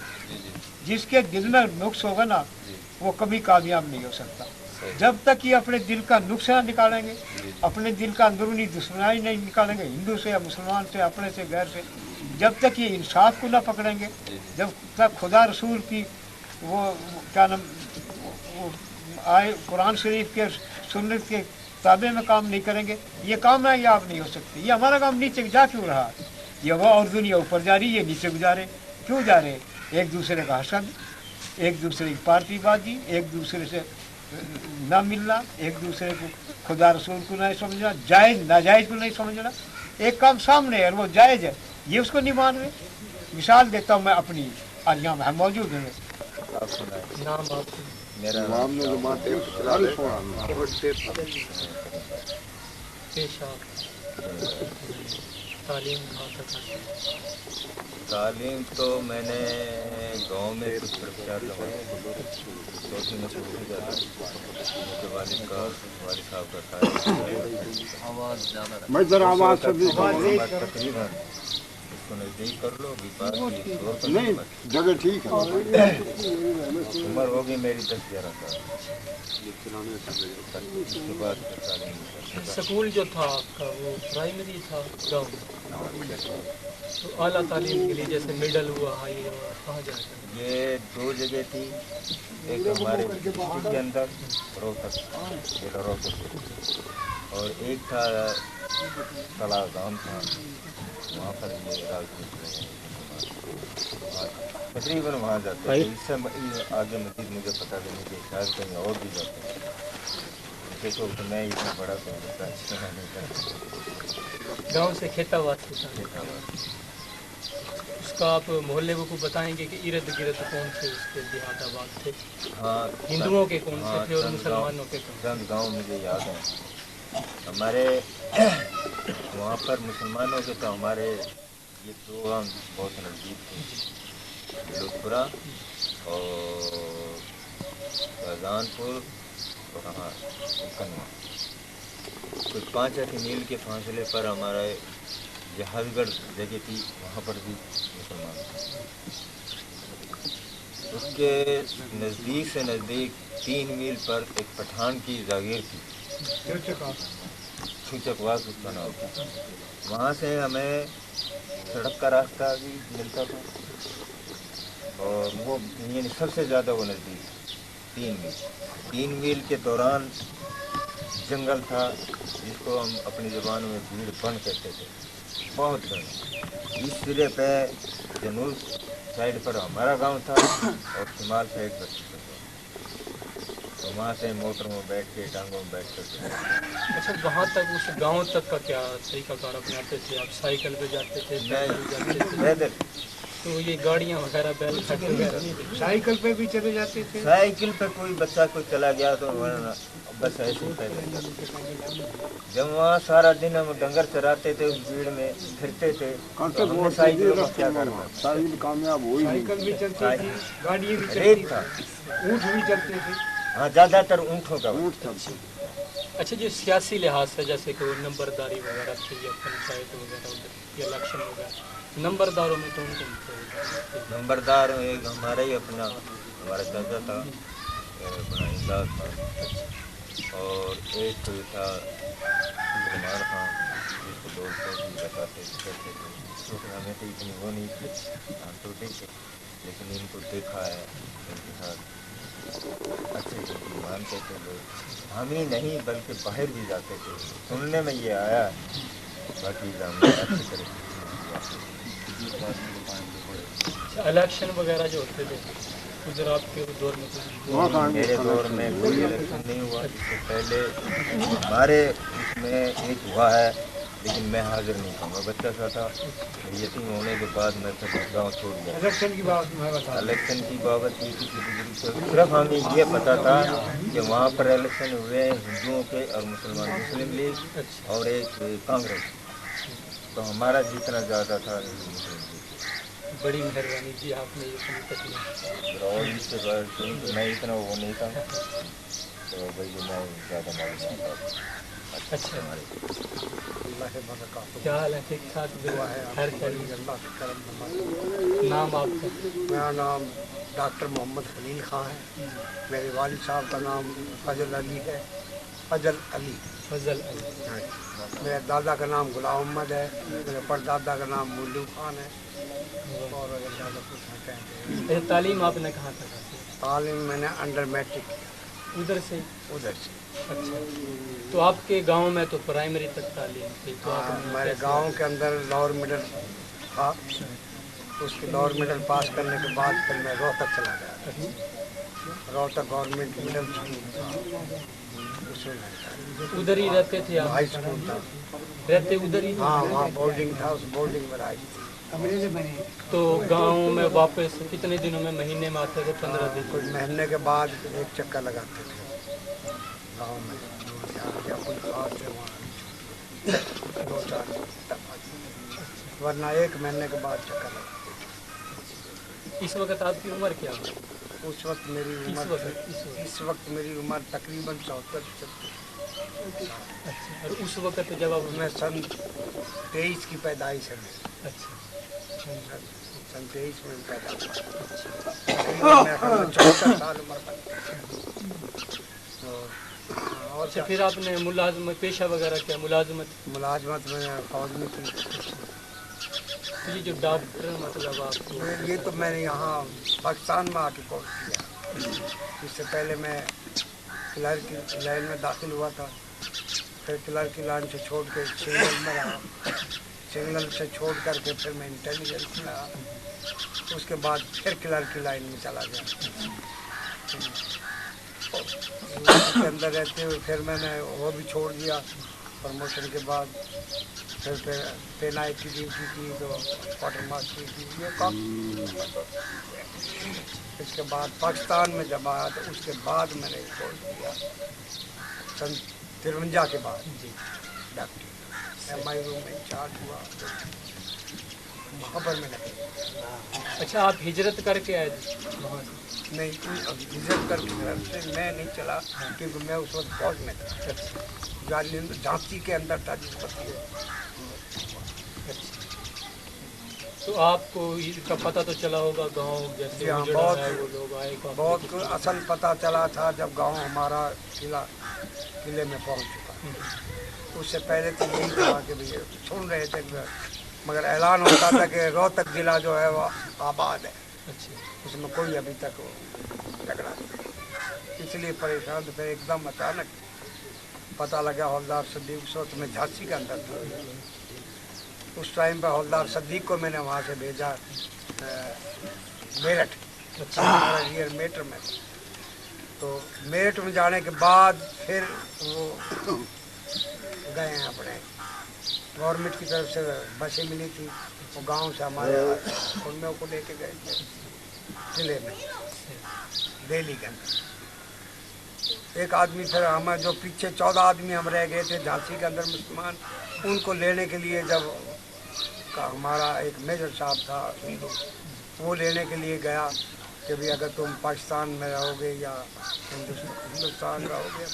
जिसके दिल में नुक्स होगा ना वो कभी कामयाब नहीं हो सकता। जब तक ये अपने दिल का नुक्स ना निकालेंगे, अपने दिल का अंदरूनी दुश्मनाई नहीं निकालेंगे, हिंदू से या मुसलमान से, अपने से गैर से, जब तक ये इंसाफ को ना पकड़ेंगे, जब तक खुदा रसूल की वो क्या नाम वो आए कुरान शरीफ के सुन्नत के ताबे में काम नहीं करेंगे, ये कामयाब नहीं हो सकती। ये हमारा काम नीचे जा क्यों रहा, ये वो और दुनिया ऊपर जा रही है, नीचे गुजारे क्यों जा रहे, एक दूसरे का हसद, एक दूसरे की पार्टीबाजी, एक दूसरे से ना मिलना, एक दूसरे को खुदा रसूल को नहीं समझना, जायज़ नाजायज़ को नहीं समझना। एक काम सामने है और वो जायज़ है, ये उसको नहीं मान रहे। मिसाल देता हूँ मैं अपनी, आज यहाँ हम मौजूद हैं। नाम आप? मेरा नाम पेशा तालीम कहाँ तक हासिल? तालीम तो मैंने गांव में कुछ प्रचार करवाया, 2-3 में शुरू हो जाता है। मुझे वालिद साहब का तकरीबन इसको नज़दीक कर लो, नहीं जगह ठीक है। उम्र होगी मेरी 10-11 साल, उसके बाद स्कूल जो था आपका वो प्राइमरी था गाँव में, तो आला तालीम के लिए जैसे मिडल हुआ, हाई हुआ, कहाँ जाता है? ये 2 जगह थी, एक हमारे डिस्ट्रिक्ट के अंदर रोहतक, जिला रोहतक, और एक था तला गांव था, वहाँ पर ये राजनीति तकरीबन वहाँ जाते हैं। इससे आगे मजीद मुझे पता नहीं कि शायद कहीं और भी जाते हैं, देखो तो मैं इतना बड़ा तो नहीं करता। गाँव से खेतावाद था, उसका आप मोहल्ले को बताएंगे कि इर्द गिर्द कौन से उसके देहाताबाद थे? हाँ, हिंदुओं के कौन से थे और मुसलमानों के कौन? चंद गाँव मुझे याद है हमारे वहाँ पर। मुसलमानों के तो हमारे ये 2 गाँव बहुत नज़दीक थे, लुधपुरा और शाहजहानपुर और कहाँ कन्वा, कुछ 5-8 मील के फासले पर हमारा जहाजगढ़ जगह थी, वहाँ पर भी मुसलमान। उसके नज़दीक से नज़दीक 3 मील पर एक पठान की जागीर थी, छूचकवास उसका नाम था। वहाँ से हमें सड़क का रास्ता भी मिलता था और वो यानी सबसे ज़्यादा वो नज़दीक 3 मील के दौरान जंगल था, जिसको हम अपनी ज़ुबान में भीड़ बन कहते थे, बहुत घना। इस सिरे पे जनूब साइड पर हमारा गांव था और शिमाल साइड पर तो वहाँ से मोटर में बैठ के, टांगों में बैठ कर। अच्छा, वहाँ तक उस गांव तक का क्या तरीकाकार अपनाते थे आप? साइकिल पे जाते थे, पैदल जाते थे? पैदल। तो ये गाड़ियाँ वगैरह बैल खट वगैरह साइकिल पे भी चले जाते थे। साइकिल पे कोई बच्चा कोई चला गया तो वरना बस ऐसे ही पैदल। जब वहाँ सारा दिन हम डंगर चराते थे, उस भीड़ में फिरते थे, तो हमने साइकिल को क्या करना, साइकिल कामयाब हुई, साइकिल भी चलती थी, गाड़ी भी चलती रेत थी, था। ऊँट भी चलते थे। हाँ, ज़्यादातर ऊँटों का। अच्छा, जो सियासी लिहाज से जैसे कि नंबरदारी वगैरह थी या पंचायत वगैरह उधर या इलेक्शन वगैरह, नंबरदारों में कौन कौन थे? नंबरदार एक हमारा ही अपना हमारा चाचा था, अपना इंदाज था, और एक कोई था कुमार खान, जिसको दोस्तों की बताते करते थे। तो हमें तो इतनी वो नहीं थी, हम तो देखे, लेकिन इनको देखा है, इनके साथ अच्छे हिंदू मानते थे लोग, हम ही नहीं बल्कि बाहर भी जाते थे। सुनने में ये आया, बाकी हमने अच्छी तरह इलेक्शन वगैरह जो होते थे उधर आपके दौर में कुछ मेरे दौर में कोई इलेक्शन नहीं हुआ। इससे पहले हमारे उसमें एक हुआ है, लेकिन मैं हाजिर नहीं था, मैं बच्चा सा था। यतीम होने के बाद मैं फिर गाँव छोड़ गया। इलेक्शन की बात मैं बता इलेक्शन की बाबत ये थी, सिर्फ हमें ये पता था कि वहाँ पर इलेक्शन हुए हिंदुओं के और मुसलमान, मुस्लिम लीग और एक कांग्रेस। तो हमारा जितना ज़्यादा था मुस्लिम लीग। बड़ी मेहरबानी जी, आपने ये सुनी तकलीफ। और इसके बाद मैं इतना वो नहीं था, तो भाई मैं ज़्यादा मालूम नहीं था। अच्छा, अल्लाह के बरकत क्या हाल है? ठीक ठाक दुआ है खैर आपकी, खैरियत। अल्लाह के करम नमाज। नाम आपका? मेरा नाम डॉक्टर मोहम्मद खलील खां है। मेरे वालिद साहब का नाम फजल अली है, फजल अली। फजल अली। मेरे दादा का नाम गुलाम अहमद है, मेरे परदादा का नाम मुल्लू खान है। और अगर ज़्यादा पूछना चाहेंगे, ये तालीम आपने कहाँ तक हासिल? तालीम मैंने अंडर मैट्रिक किया उधर से? उधर से। अच्छा, तो आपके गांव में तो प्राइमरी तक तालीम थी, तो आपने मेरे कैसे- गांव के अंदर लोअर मिडिल था। उसके लोअर मिडिल पास करने के बाद फिर मैं रोहतक चला गया। रोहतक गवर्नमेंट मिडिल स्कूल था, उसमें मैं था। उधर ही रहते थे आप? हाई स्कूल था, रहते उधर ही? हाँ वहाँ बोर्डिंग था, उस बोर्डिंग में रही थी। तो गांव में वापस कितने दिनों में, महीने में आते थे? 15 दिन? कुछ महीने के बाद एक चक्कर लगाते थे गाँव में, या कोई खास है वहाँ 2-4 दफा, वरना एक महीने के बाद चक्कर लगाते इस वक्त आपकी उम्र क्या है? थे। उस वक्त मेरी इस उम्र वक्त? इस वक्त मेरी उम्र तकरीबन 74। अच्छा, और उस वक्त जब आप? मैं सन 23 की पैदाइश है मेरी। अच्छा, सन 23 में पैदा हुआ। तकरीबन मेरा ख्याल में 74 साल उम्र पर। और अच्छा, फिर आपने मुलाजमत, पेशा वगैरह क्या, मुलाजमत? मुलाजमत में फौज में थी। ये जो डॉक्टर मतलब आपको? ये तो मैंने यहाँ पाकिस्तान में आके कोर्स किया। इससे पहले मैं क्लर्क की लाइन में दाखिल हुआ था, फिर क्लर्क की लाइन से छोड़ के सिग्नल में रहा, सिग्नल से छोड़ करके फिर मैं इंटेलिजेंस में रहा, उसके बाद फिर क्लर्क की लाइन में चला गया। उसके अंदर रहते हुए फिर मैंने वो भी छोड़ दिया प्रमोशन के बाद। फिर पेनाई की ड्यूटी की, तो क्वार्टर मास्टर की, ये काम। इसके बाद पाकिस्तान में जब आया तो उसके बाद मैंने कोर्स किया सन 53 के बाद। डॉक्टर MI रूम में इंचार्ज हुआ, वहाँ पर मैंने अच्छा, आप हिजरत करके आए थे वहाँ से? नहीं, हिजरत करके तरफ से मैं नहीं चला, क्योंकि मैं उस वक्त फौज में था। झांसी के अंदर था जिस वक्त। तो आपको इसका पता तो चला होगा गांव जैसे जी हाँ, उजड़ा बहुत- है, वो लोग आए काफी बहुत कुछ- असल पता चला था जब गांव हमारा किले में पहुंच चुका। उससे पहले तो यही था कि भैया सुन रहे थे, मगर ऐलान होता था कि रोहतक जिला जो है वो आबाद है, अच्छा, उसमें कोई अभी तक झगड़ा नहीं। इसलिए परेशान तो फिर एकदम अचानक पता लगा हवलदार सदीक उस वक्त में झांसी के अंदर था। उस टाइम पर हवलदार सदीक को मैंने वहाँ से भेजा मेरठ, हमारा रियर मेरठ में। तो मेरठ में जाने के बाद फिर वो गए हैं अपने गवर्नमेंट की तरफ से बसें मिली थी, वो गांव से हमारे उनमें को लेके गए थे किले में दिल्ली के अंदर। एक आदमी फिर हमें जो पीछे 14 आदमी हम रह गए थे झांसी के अंदर मुसलमान, उनको लेने के लिए जब हमारा एक मेजर साहब था हिंदू, वो लेने के लिए गया कि भाई अगर तुम पाकिस्तान में रहोगे या हिंदुस्तान रहोगे,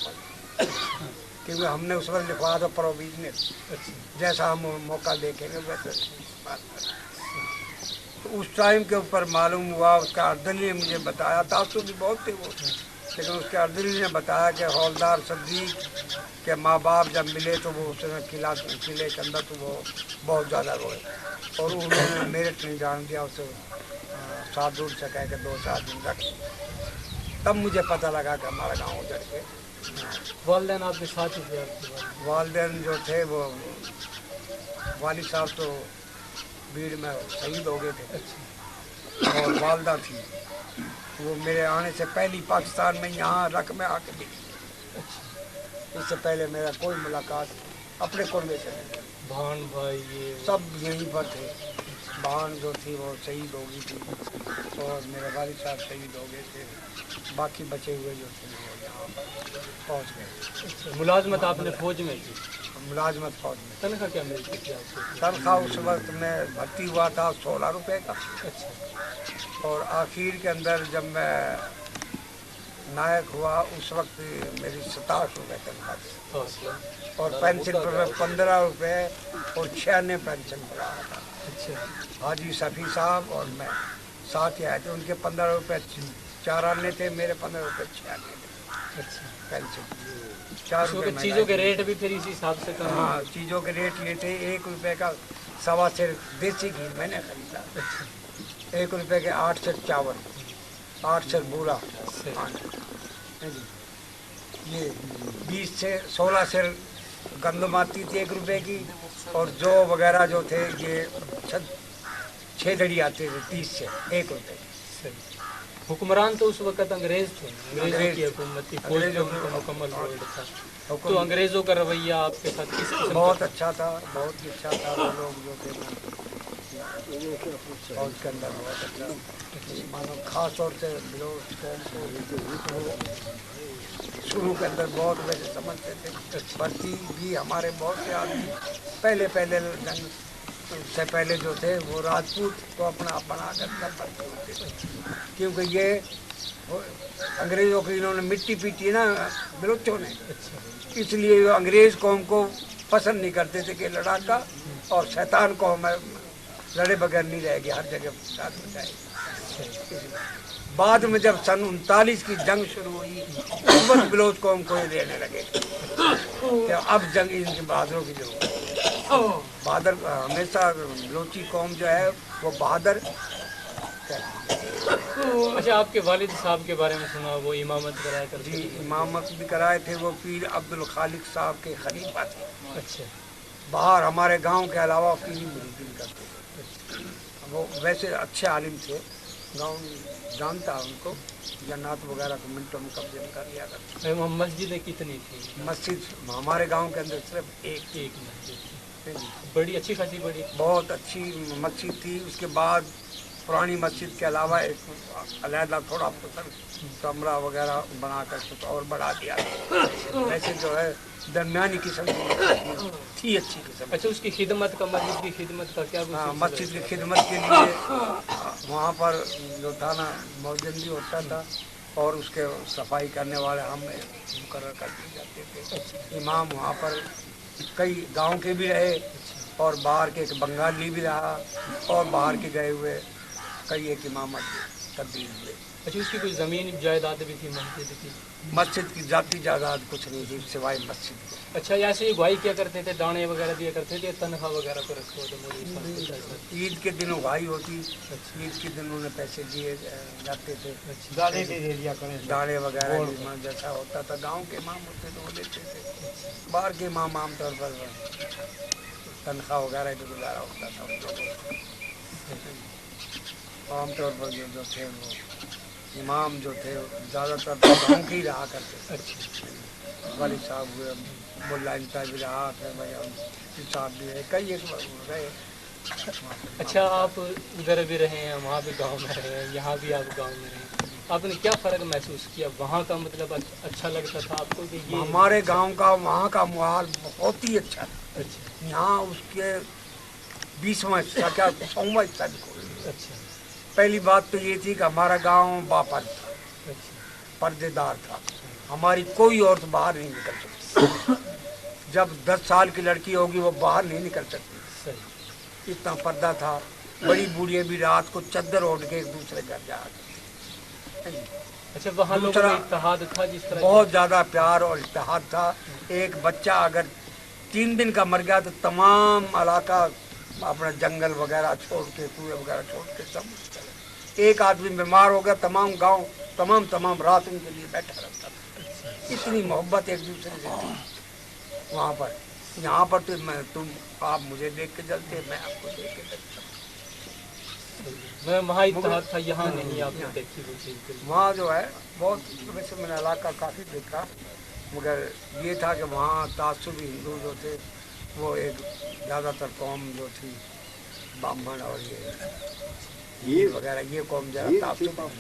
क्योंकि हमने उस वक्त लिखवा था प्रोविजनल, जैसा हम मौका देखेंगे वैसे। तो उस टाइम के ऊपर मालूम हुआ, उसका अर्दली ने मुझे बताया, तासु भी बहुत थे वो, लेकिन उसके अर्दली ने बताया कि हवलदार सदीक के माँ बाप जब मिले तो वो उसने किले के अंदर तो वो बहुत ज़्यादा रोए, और उन्होंने मेरठ नहीं जान दिया, उसे साथ दूर से कह के 2-4 दिन रख। तब मुझे पता लगा कि हमारा गांव उधर के वालिदैन आपके साथ ही थे आपके वालिदैन जो थे वो वाली साहब तो भीड़ में शहीद हो गए थे और वालदा थी वो मेरे आने से पहली पाकिस्तान में यहाँ रक में आके मिली। इससे पहले मेरा कोई मुलाकात अपने कुनबे से नहीं। भान भाई ये सब यहीं पर थे। बहन जो थी वो शहीद हो गई थी और मेरे वालिद साहब शहीद हो गए थे। बाकी बचे हुए जो थे वो यहाँ पर पहुँच गए। अच्छा, मुलाजमत आपने फौज में की, मुलाजमत फौज में। तनख्वाह क्या मिलती थी आपको? तनख्वाह उस वक्त मैं भर्ती हुआ था 16 रुपये का अच्छा और आखिर के अंदर जब मैं नायक हुआ उस वक्त मेरी 27 रुपये तनख्वाह थी हौसला। और पेंशन पर मैं 15 रुपये और 96 पेंशन पर आया था। अच्छा हाजी सफ़ी साहब और मैं साथ ही आए थे। उनके 15 रुपये 4 आने थे, मेरे 15 रुपये 6 आने थे अच्छा, पेंशन। 4 उस रुपये वक्त चीज़ों के रेट भी फिर इसी हिसाब से कम? हाँ, चीज़ों के रेट ये थे। 1 रुपये का 1.25 सेर देसी घी मैंने खरीदा। 1 रुपये के 8 सेर चावल, 8 सेर बूरा। सही। हाँ जी। ये 20 से 16 सेर गंदम आती थी 1 रुपये की और जौ वगैरह जो थे ये 6 दड़ी आते थे 30 से 1 रुपये की। सही। हुक्मरान तो उस वक्त अंग्रेज थे, अंग्रेजों की हुकूमत थी, फौज का अंग्रेजों की उनका मुकम्मल रोल था। हुक्म तो अंग्रेजों का रवैया आपके साथ किस किस्म का बहुत था? अच्छा था, बहुत ही अच्छा था। वो लोग जो थे फौज के अंदर बहुत अच्छा मानो खास तौर से बलोच कौम को शुरू के अंदर बहुत वैसे समझते थे। भर्ती भी हमारे बहुत से आदमी पहले जंग से पहले जो थे वो राजपूत को अपना आप बना कर तब भर्ती होते थे, क्योंकि ये अंग्रेज़ों की इन्होंने मिट्टी पीटी ना बलोचों ने, इसलिए वो अंग्रेज़ कौम को पसंद नहीं करते थे कि लड़ाका और शैतान कौम है, लड़े बगैर नहीं रहेगी, हर जगह साथ में जाएगी। बाद में जब सन 39 की जंग शुरू हुई उस वक्त बलोच कौम को ये लेने लगे कि अब जंग इनके बहादुरों की जरूरत है। बहादुर हमेशा बलोची कौम जो है वो बहादुर। अच्छा, आपके वालिद साहब के बारे में सुना, वो इमामत कराया करते जी, थे? इमामत भी कराए थे। वो पीर अब्दुल खालिक साहब के खलीफा थे। अच्छा बाहर हमारे गांव के अलावा पीरी मुरीदीन करते थे। वो वैसे अच्छे आलिम थे, गांव जानता उनको, जन्नात वगैरह को मिनटों में कब्जे में कर लिया करते। वहाँ मस्जिदें कितनी थी? मस्जिद हमारे गांव के अंदर सिर्फ एक एक मस्जिद थी, बड़ी अच्छी खासी बड़ी। बहुत अच्छी मस्जिद थी। उसके बाद पुरानी मस्जिद के अलावा एक अलहदा थोड़ा कमरा वगैरह बना कर कुछ और बढ़ा दिया। वैसे जो है दरमियानी किस्म की थी, अच्छी किस्म। अच्छा, उसकी खिदमत का, मस्जिद की खिदमत का क्या कुछ हाँ, सिलसिला मस्जिद की है? खिदमत के लिए वहाँ पर जो था ना मौजन भी होता था और उसके सफाई करने वाले हम मुकर्रर कर दिए जाते थे। इमाम वहाँ पर कई गांव के भी रहे और बाहर के एक बंगाली भी रहा और बाहर के गए हुए कई एक इमामत तब्दील हुए। अच्छा, उसकी कोई ज़मीन जायदाद भी थी मस्जिद की? मस्जिद की जाती जायदाद कुछ नहीं थी सिवाय मस्जिद के। अच्छा, ऐसे ही भाई क्या करते थे, दाने वगैरह दिया करते थे, तनख्वाह वगैरह पर रखे होते मौलवी साहब? ईद के दिन उगाई होती, ईद के दिन उन्हें पैसे दिए जाते थे। दाने भी दे दिया करें। दाने वगैरह भी जैसा होता था। गांव के इमाम होते तो वो लेते थे। बाहर के इमाम आमतौर पर तनख्वाह वगैरह भी गुजारा होता था उन लोगों को। आमतौर पर जो थे वो इमाम जो थे ज़्यादातर गाँव के ही रहा करते थे। वालिद साहब हुए, मुल्ला इंसाफ भी रहा, फिर भाई साहब भी रहे, कई एक रहे। अच्छा, आप उधर भी रहे हैं, वहाँ भी गांव में रहे हैं, यहाँ भी आप गांव में रहे, आपने क्या फ़र्क महसूस किया? वहाँ का मतलब अच्छा लगता था आपको कि ये? हमारे गांव का वहाँ का माहौल बहुत ही अच्छा है। अच्छा यहाँ उसके 20वां हिस्सा क्या 100वां हिस्सा भी कोई। अच्छा पहली बात तो ये थी कि हमारा गांव बापर्द था, अच्छा पर्देदार था। हमारी कोई औरत बाहर नहीं निकल सकती। जब 10 साल की लड़की होगी वो बाहर नहीं निकल सकती, सही। इतना पर्दा था। बड़ी बूढ़ियाँ भी रात को चद्दर ओढ़ के एक दूसरे घर जा रही। अच्छा, वहाँ लोगों दूसरा, में इत्तेहाद था जिस तरह? बहुत ज़्यादा प्यार और इत्तेहाद था। एक बच्चा अगर 3 दिन का मर गया तो तमाम इलाका अपना जंगल वगैरह छोड़ के, कुएं वगैरह छोड़ के सब। एक आदमी बीमार हो गया, तमाम गांव तमाम रात उनके लिए बैठा रहता था। इतनी मोहब्बत एक दूसरे से थी वहाँ पर। यहाँ पर तो आप मुझे देख के जलते, मैं आपको देख के जलता। मैं वहाँ इत्तेहाद था, यहाँ नहीं आपने देखी वो चीज़ बिल्कुल। वहाँ जो है बहुत, वैसे मैंने इलाका काफ़ी देखा, मगर ये था कि वहाँ तासुबी हिंदू जो थे वो एक ज़्यादातर कौम जो थी ब्राह्मण और ये वगैरह, ये कौम ज़्यादा तासुब,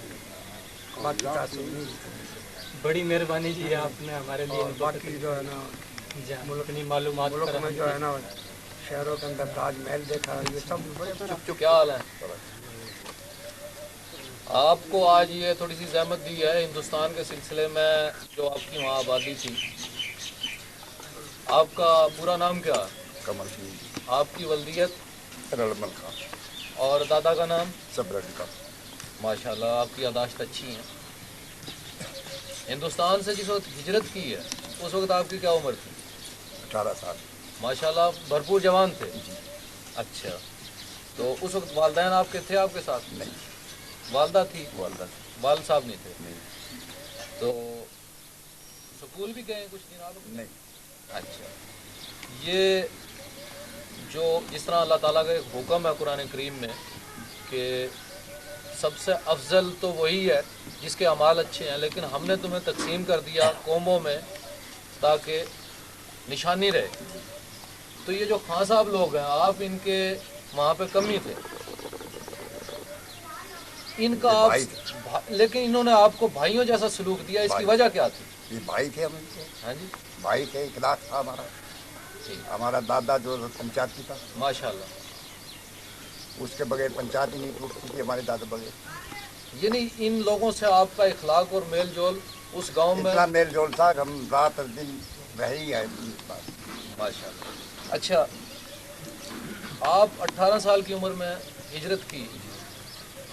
बाकी तासुब नहीं थी। बड़ी मेहरबानी जी है आपने हमारे लिए और बाकी जो है ना मुल्क अपनी मालूमात मुल्क फराहम में जो है ना शहरों के अंदर ताजमहल देखा, ये सब बड़े क्या हाल है? आपको आज ये थोड़ी सी ज़हमत दी है हिंदुस्तान के सिलसिले में, जो आपकी वहाँ आबादी थी। आपका पूरा नाम क्या है? कमल सिंह, आपकी वल्दियत रलमल खान, और दादा का नाम? सबरन का। माशाल्लाह आपकी यादाश्त अच्छी है। हिंदुस्तान से जिस वक्त हिजरत की है उस वक्त आपकी क्या उम्र थी? 18 साल। माशाल्लाह भरपूर जवान थे। अच्छा, तो उस वक्त वालदैन आपके थे आपके साथ? नहीं, वालदा थी? वालदा वाल साहब नहीं थे? नहीं। तो स्कूल भी गए कुछ दिन आप? नहीं। अच्छा, ये जो जिस तरह अल्लाह ताला का एक हुक्म है कुरान करीम में कि सबसे अफजल तो वही है जिसके अमाल अच्छे हैं, लेकिन हमने तुम्हें तकसीम कर दिया कौमों में ताकि निशानी रहे। तो ये जो खान साहब लोग हैं, आप इनके वहाँ पे कमी थे, इनका ये आप भाई थे। लेकिन इन्होंने आपको भाइयों जैसा सलूक दिया, इसकी भाई। वजह क्या थी? ये भाई थे हम इनके, हाँ जी, भाई थे, इखलाक था हमारा। ठीक, हमारा दादा जो पंचायती था, माशाल्लाह। उसके बगैर पंचायत ही नहीं टूटती थी हमारे दादा बगैर। यानी इन लोगों से आपका इखलाक और मेल जोल उस गांव में? इतना मेल जोल था कि हम रात और दिन रहे ही है। माशाल्लाह। अच्छा, आप 18 साल की उम्र में हिजरत की,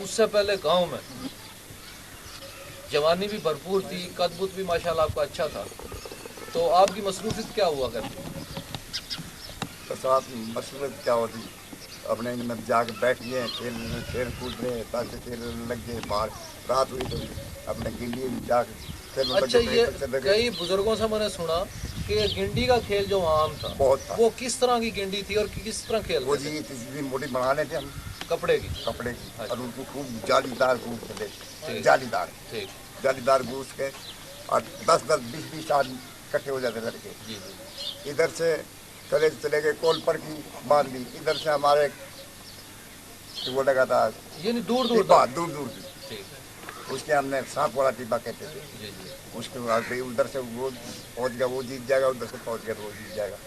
उससे पहले गांव में जवानी भी भरपूर थी, कद बुत भी माशाल्लाह आपका अच्छा था, तो आपकी मसरूफियत क्या हुआ करती? तो साथ मसरूफ क्या होती, अपने इनमें जाके बैठ गए, खेल कूद रहे, ताशे खेल लग गए, बाहर रात हुई तो अपने गिल्ली में जाके खेल अच्छा, ये कई बुजुर्गों से मैंने सुना कि गिंडी का खेल जो आम था, बहुत था। वो किस तरह की गिंडी थी और किस तरह खेल वो जी इतनी मोटी बना लेते हम कपड़े की? कपड़े की, और उनको खूब जालीदार गूंथ ठीक। लेते, जालीदार गूंथ के, और 10-10, 20-20 आदमी इकट्ठे हो जाते लड़के। जी जी, इधर से चले गए कोल पर की बांध ली, इधर से हमारे वो लगा था यानी दूर दूर टिब्बा, तक? दूर दूर की, ठीक, उसके हमने सांप वाला टिब्बा कहते थे। जी जी, उसके बाद फिर उधर से वो पहुंच गया, वो जीत जाएगा, उधर से पहुंच गया तो वो जीत जाएगा।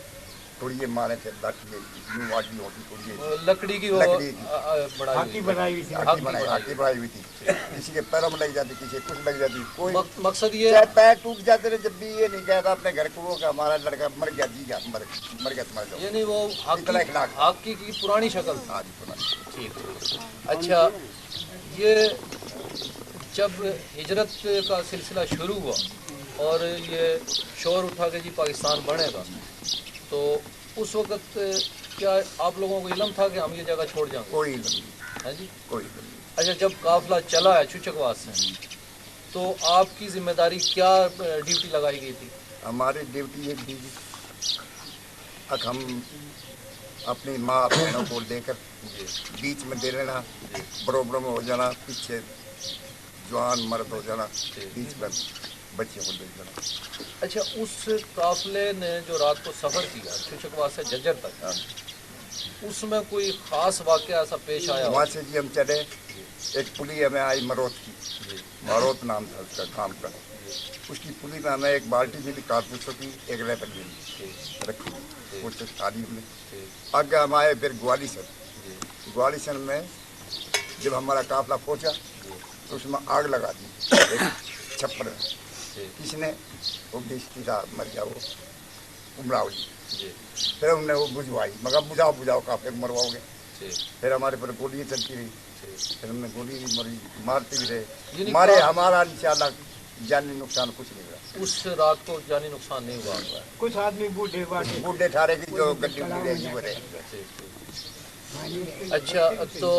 थोड़ी ये मारे थे लाठी, यूं वाटी होती थोड़ी ये लकड़ी की वो लकड़ी की। बनाई हाथी हुई। बनाई हुई थी। हाथी हाथी बनाई हुई थी, किसी के पैरों में लग जाती, किसी के कुछ लग जाती, कोई मकसद ये चाहे पैर टूट जाते रहे, जब भी ये नहीं कहता अपने घर को वो कि हमारा लड़का मर गया, जी गया, मर गया, मर जाओ। यानी वो इतना इखलाक। हॉकी की पुरानी शक्ल थी। आज पुरानी। ठीक। अच्छा, ये जब हिजरत का सिलसिला शुरू हुआ और ये शोर उठा कि जी पाकिस्तान बनेगा, तो उस वक्त क्या आप लोगों को इल्म था कि हम ये जगह छोड़ जाएंगे? कोई नहीं, है जी। कोई नहीं। अच्छा, जब काफिला चला है चुचकवास से, तो आपकी जिम्मेदारी क्या ड्यूटी लगाई गई थी? हमारी ड्यूटी एक थी, अब हम अपनी माँ बहनों को लेकर बीच में दे लेना, बरोबर में हो जाना, पीछे जवान मर्द हो जाना, बीच में बच्चे को दे देना। अच्छा, उस काफिले ने जो रात को सफ़र किया चुचकवास से जज्जर तक, उसमें कोई ख़ास वाक़या ऐसा पेश आया? वहाँ से जी हम चले, एक पुली हमें आई मरोत की, मरोत नाम था उसका काम का। उसकी पुली में हमें एक बाल्टी मिली कारतूसों की, एक रैपल मिली रखी, कुछ तारीफ में। आगे हम आए फिर ग्वालिसर में जब हमारा काफिला पहुंचा तो उसमें आग लगा दी एक छप्पर में। किसने? वो बेचती था, मर गया वो उमराव जी। फिर हमने वो बुझवाई, मगर बुझाओ काफिले को मरवाओगे। फिर हमारे पर गोलियाँ चलती रही, फिर हमने गोली भी मारते भी रहे, मारे, हमारा इंशाल्लाह जानी नुकसान कुछ नहीं हुआ। उस रात को जानी नुकसान नहीं हुआ? कुछ आदमी बूढ़े ठारे की जो गड्डी उड्डी रही वो रहे। अच्छा, तो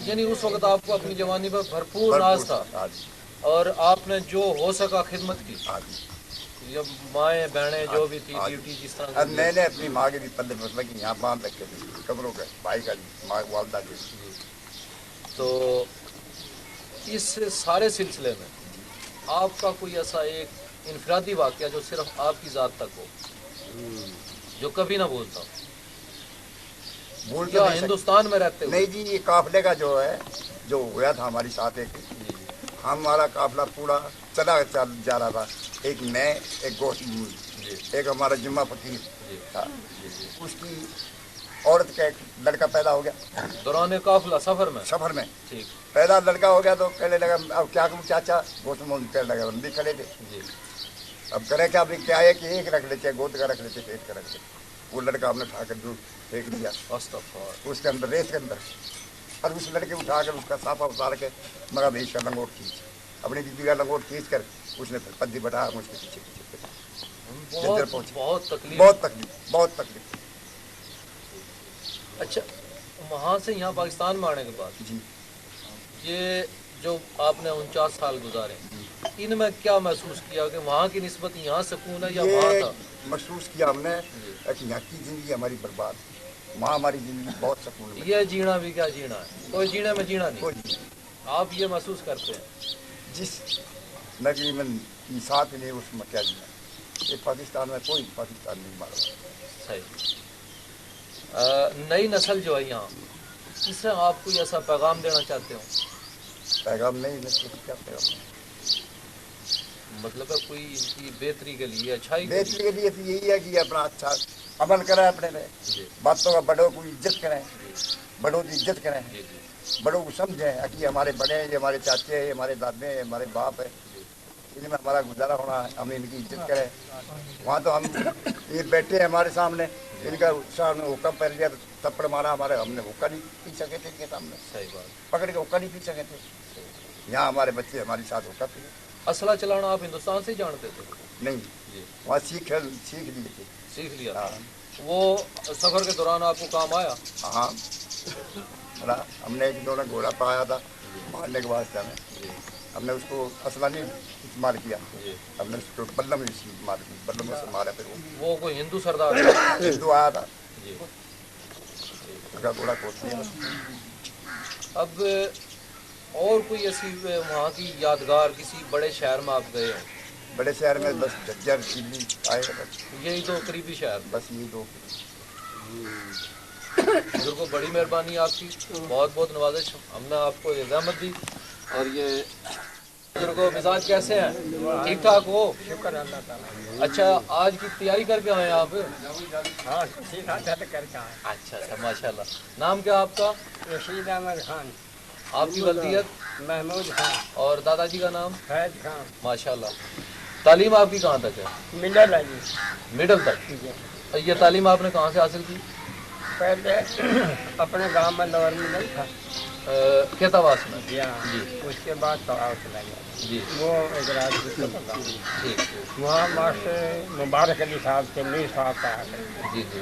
یعنی اس وقت آپ کو اپنی جوانی پر بھرپور ناز تھا ہاں جی اور آپ نے جو ہو سکا خدمت کی. ہاں جی. جب مائیں بہنیں جو بھی تھی ہاں. ڈیوٹی جس طرح اب میں نے اپنی ماں کے بھی پلے مسئلہ کی یہاں باندھ رکھے تھے قبروں کے بھائی کا جی ماں والدہ جی. تو اس سارے سلسلے میں آپ کا کوئی ایسا ایک انفرادی واقعہ جو صرف آپ کی ذات تک ہو جو کبھی نہ بولتا ہوں بھول تو کیا نہیں سکتے. ہندوستان میں رہتے ہوئے؟ نہیں جی یہ قافلے کا جو ہے جو ہوا تھا ہماری ساتھ ایک ہمارا قافلہ پورا چلا جا رہا تھا. ایک میں ایک گوشت ایک ہمارا جمعہ فقیر تھا. اس کی عورت کا ایک لڑکا پیدا ہو گیا دوران قافلہ سفر میں. سفر میں. ٹھیک. پیدا لڑکا ہو گیا تو کہنے لگا اب کیا کروں چاچا گوشت مونگ کہنے لگا ہم بھی کھڑے تھے. جی اب کرے کیا ابھی کیا ہے کہ ایک رکھ لیتے گوشت کا رکھ لیتے پیٹ کا رکھ لیتے. وہ لڑکا ہم نے اٹھا کر دور پھینک دیا استغفار. اس کے اندر ریت کے اندر. اور اس لڑکے اٹھا کر اس کا صافہ اتار کے مگر بھائی کا لنگوٹ کھینچ اپنی بیوی کا لنگوٹ کھینچ کر اس نے پھر پدی بٹھایا مجھ کے پیچھے پیچھے بہت بہت تکلیف. بہت تکلیف بہت تکلیف. اچھا وہاں سے یہاں پاکستان میں آنے کے بعد جی یہ جو آپ نے 49 سال گزارے ان میں کیا محسوس کیا کہ وہاں کی نسبت یہاں سکون ہے یا وہاں یہ تھا؟ محسوس کیا ہم نے کہ یہاں کی زندگی ہماری برباد وہاں ہماری زندگی بہت سکون میں. یہ جینا بھی کیا جینا ہے کوئی جینے میں جینا نہیں. کوئی آپ یہ محسوس کرتے ہیں جس نگری میں انصاف ہی نہیں اس میں کیا جینا. یہ پاکستان میں کوئی پاکستان نہیں مارا. صحیح. نئی نسل جو ہے یہاں اس سے آپ کوئی ایسا پیغام دینا چاہتے ہو؟ پیغام نہیں نسل کیا پیغام. مطلب ہے کوئی ان کی بہتری کے لیے اچھائی کے بہتری کے لیے تو یہی ہے کہ اپنا اچھا عمل کریں اپنے میں جی باتوں کا بڑوں کو عزت کریں بڑوں کی عزت کریں جی جی بڑوں کو سمجھیں کہ یہ ہمارے بڑے ہیں یہ ہمارے چاچے ہیں یہ ہمارے دادے ہیں ہمارے باپ ہیں ان میں ہمارا گزارا ہونا ہے. ہم ان کی عزت کریں. وہاں تو ہم یہ بیٹھے ہیں ہمارے سامنے ان کا سامنے حکم پہن لیا تو تھپڑ مارا ہمارے ہم نے حکم نہیں پی سکے تھے ان کے سامنے صحیح بات. پکڑ کے حکم نہیں پی سکے تھے. یہاں ہمارے بچے ہمارے ساتھ حکم پی. اسلحہ چلانا آپ ہندوستان سے ہی جانتے تھے؟ نہیں جی وہاں سیکھ لیے تھے. سیکھ لیا. ہاں وہ سفر کے دوران آپ کو کام آیا؟ ہاں ہم نے ایک دونوں گھوڑا پایا تھا مارنے کے واسطے میں ہم نے اس کو اسلحہ نہیں استعمال کیا. جی ہم نے اس کو بلم استعمال کی بلم سے مارا. پھر وہ کوئی ہندو سردار تھا؟ ہندو آیا تھا جی. اس کا گھوڑا کوٹ دیا. اب اور کوئی ایسی وہاں کی یادگار کسی بڑے شہر میں آپ گئے ہو؟ بڑے شہر میں بس جھجھر دلی آئے بس یہی تو قریبی شہر. بس یہ دو. بزرگوں بڑی مہربانی آپ کی بہت بہت نوازش ہم نے آپ کو یہ زحمت دی. اور یہ بزرگوں مزاج کیسے ہیں ٹھیک ٹھاک ہو؟ شکر اللہ تعالیٰ. اچھا آج کی تیاری کر کے آئے ہیں آپ؟ ہاں سیدھا کر کے آئے. اچھا اچھا ماشاء اللہ. نام کیا آپ کا؟ رشید احمد خان. آپ کی والدیت؟ محمود خان. اور دادا جی کا نام؟ فیض خان. ماشاء اللہ. تعلیم آپ کی کہاں تک ہے؟ ملل ہے جی. مڈل تک. یہ تعلیم آپ نے کہاں سے حاصل کی؟ پہلے اپنے گاؤں میں لور ملل تھا کھیتاواس میں. جی ہاں. جی اس کے بعد پڑھاؤ چلا گیا جی وہ ایک راج ٹھیک. وہاں ماسٹر مبارک علی صاحب سے میر صاحب کا جی جی.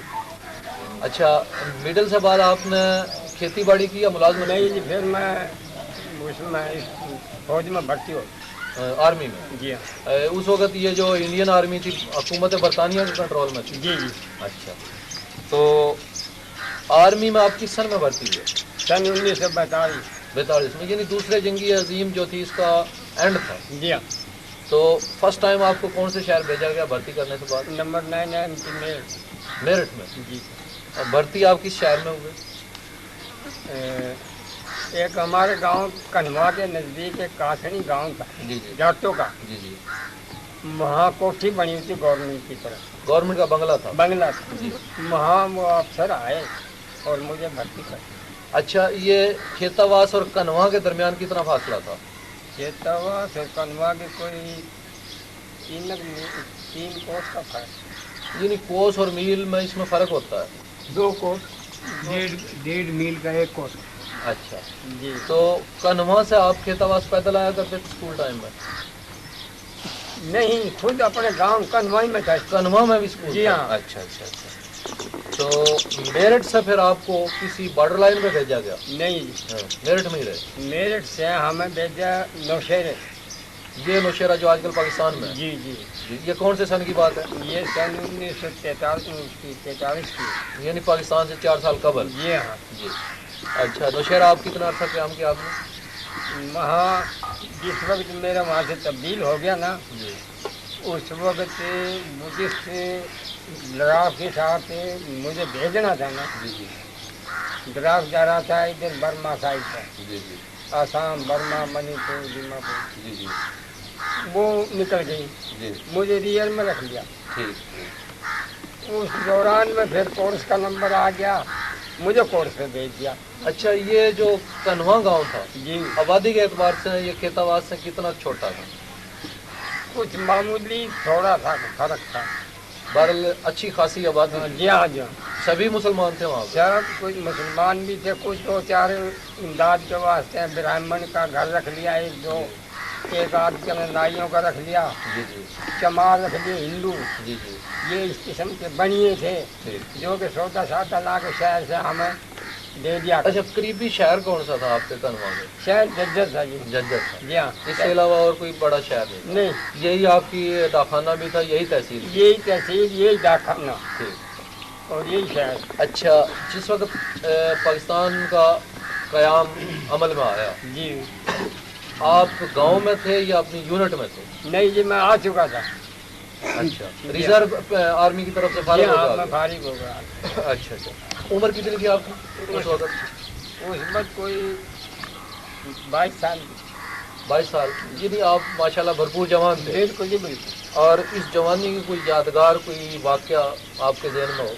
اچھا مڈل سے بعد آپ نے کھیتی باڑی کی یا ملازمت نہیں جی. پھر میں اس میں فوج میں بھرتی ہو. آرمی میں؟ جی ہاں. اس وقت یہ جو انڈین آرمی تھی حکومت برطانیہ کے کنٹرول میں تھی؟ جی جی. اچھا تو آرمی میں آپ کس سن میں بھرتی ہوئے؟ سن 1942. 42 میں یعنی دوسرے جنگی عظیم جو تھی اس کا اینڈ تھا. جی ہاں. تو فرسٹ ٹائم آپ کو کون سے شہر بھیجا گیا بھرتی کرنے کے بعد؟ نمبر 9 ہے میرٹھ میں. جی. اور بھرتی آپ کس شہر میں ہوئے؟ ایک ہمارے گاؤں کنوا کے نزدیک ایک کاسنی گاؤں تھا جی جی جاٹوں کا. جی جی. وہاں کوٹھی بنی ہوئی تھی گورنمنٹ کی طرف. گورنمنٹ کا بنگلہ تھا؟ بنگلہ تھا. جی. وہاں وہ افسر آئے اور مجھے بھرتی کر. اچھا یہ کھیتاواس اور کنوا کے درمیان کتنا فاصلہ تھا؟ کھیتاوا سے کنوا کے کوئی 3 کوس کا فرق. یعنی کوس اور میل میں اس میں فرق ہوتا ہے؟ 2 کوس. 1.5 میل کا 1 کوس. اچھا. جی. تو کنوا سے آپ کھیتاواس پیدل آیا کرتے تھے اسکول ٹائم میں؟ نہیں خود اپنے گاؤں کنوائی میں تھا. کنوا میں بھی اسکول؟ جی ہاں. اچھا اچھا اچھا. تو तो मेरठ से फिर आपको किसी बॉर्डर लाइन पे भेजा गया? नहीं, मेरठ में ही रहे? मेरठ से हमें भेजा नौशेरे। ये नौशेरा जो आजकल पाकिस्तान में है? जी जी, जी, ये कौन से सन की बात है? ये सन 1943 की। यानी पाकिस्तान से 4 साल कबल? जी हाँ जी। अच्छा, नौशेरा आप कितना अर्सा क्याम किया आपने? वहाँ जिस वक्त मेरा वहाँ से तब्दील हो गया ना, जी उस वक्त बुद्धिस्ट लड़ाव के साथ मुझे भेजना था ना। जी जी ड्राफ जा रहा था इधर बर्मा साइड पर, जी जी आसाम, बर्मा, मणिपुर, दीमापुर। जी जी वो निकल गई, जी, मुझे रियल में रख लिया। ठीक। उस दौरान में फिर कोर्स का नंबर आ गया, मुझे कोर्स पे भेज दिया। अच्छा, ये जो कन्वा गांव था, जी, आबादी के एतबार से ये खेताबाद से कितना छोटा था? कुछ मामूली थोड़ा था फर्क था। बहरहाल अच्छी खासी आबादी थी। जी हाँ जी हाँ। सभी मुसलमान थे वहाँ पे? सब कुछ मुसलमान भी थे, कुछ 2-4 इमदाद के वास्ते ब्राह्मण का घर रख लिया, एक आध के नाइयों का रख लिया, जी जी चमार रख लिए हिंदू। जी जी, ये इस किस्म के बनिए थे ठीक। जो कि सौदा सादा ला के शहर से हमें दे दिया। अच्छा, करीबी शहर कौन सा था आपके कन्वा में? शहर जज्जर था जी। जज्जर था? जी हाँ। इसके अलावा और कोई बड़ा शहर नहीं? नहीं, यही आपकी दाखाना भी था, यही तहसील? यही तहसील, यही डाकखाना ठीक। और यही शहर। अच्छा, जिस वक्त पाकिस्तान का क़याम अमल में आया, जी आप गांव में थे या अपनी यूनिट में थे? नहीं जी, मैं आ चुका था। अच्छा, रिजर्व आर्मी की तरफ से जी फारिग हो हाँ, गए? मैं फारिग हो गया। अच्छा अच्छा, उम्र कितनी थी आपकी उस वक्त? उस वक्त कोई 22 साल। 22 साल। यानी आप माशाल्लाह भरपूर जवान थे। बिल्कुल जी बिल्कुल। और इस जवानी की कोई यादगार कोई वाक़या आपके ज़हन में हो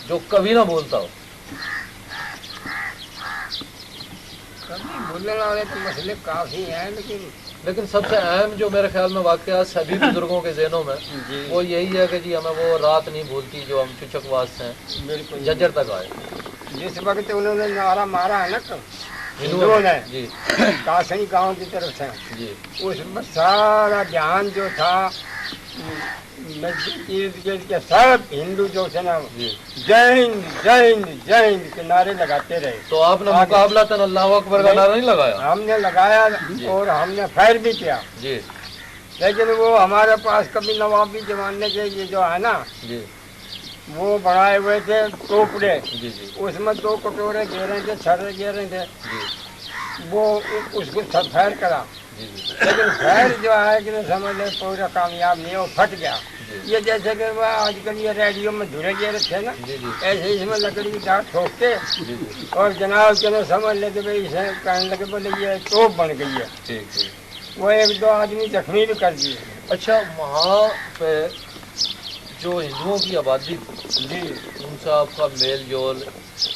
जो कभी ना भूलता हो? कभी भूलने वाले तो मसले काफ़ी हैं, लेकिन सबसे अहम जो मेरे ख्याल में वाक़या सभी बुजुर्गों के ज़हनों में जी वो यही है कि जी हमें वो रात नहीं भूलती जो हम चुचकवास से बिल्कुल जज्जर तक आए। जिस वक्त उन्होंने नारा मारा है ना हिंदुओं ने जी कासनी गांव की तरफ से, जी उसमें सारा ध्यान जो था मस्जिद इर्द गिर्द के सब हिंदू जो थे ना, जी। जय हिंद जय हिंद जय हिंद के नारे लगाते रहे। तो आपने आगे। मुकाबला तन अल्लाह अकबर का नारा नहीं लगाया? हमने लगाया और हमने फायर भी किया, जी लेकिन वो हमारे पास कभी नवाबी जमाने के ये जो है ना, जी वो बनाए हुए थे टोकरे, जी जी उसमें 2 कटोरे घेरे थे, छर्रे घेरे थे, जी वो उसको सब फायर करा। जी जी लेकिन फायर जो है कि समझ ले पूरा कामयाब नहीं, वो फट गया। जी। ये जैसे कि वो आजकल ये रेडियो में धुरे गए रखे ना, जी जी ऐसे इसमें लकड़ी की डाट ठोकते जी जी, और जनाब के समझ ले कि भाई इसे कहने लगे बोले ये तोप बन गई है। ठीक ठीक। वो 1-2 आदमी जख्मी भी कर दिए। अच्छा, वहाँ पे जो हिंदुओं की आबादी थी जी उनसे आपका मेल जोल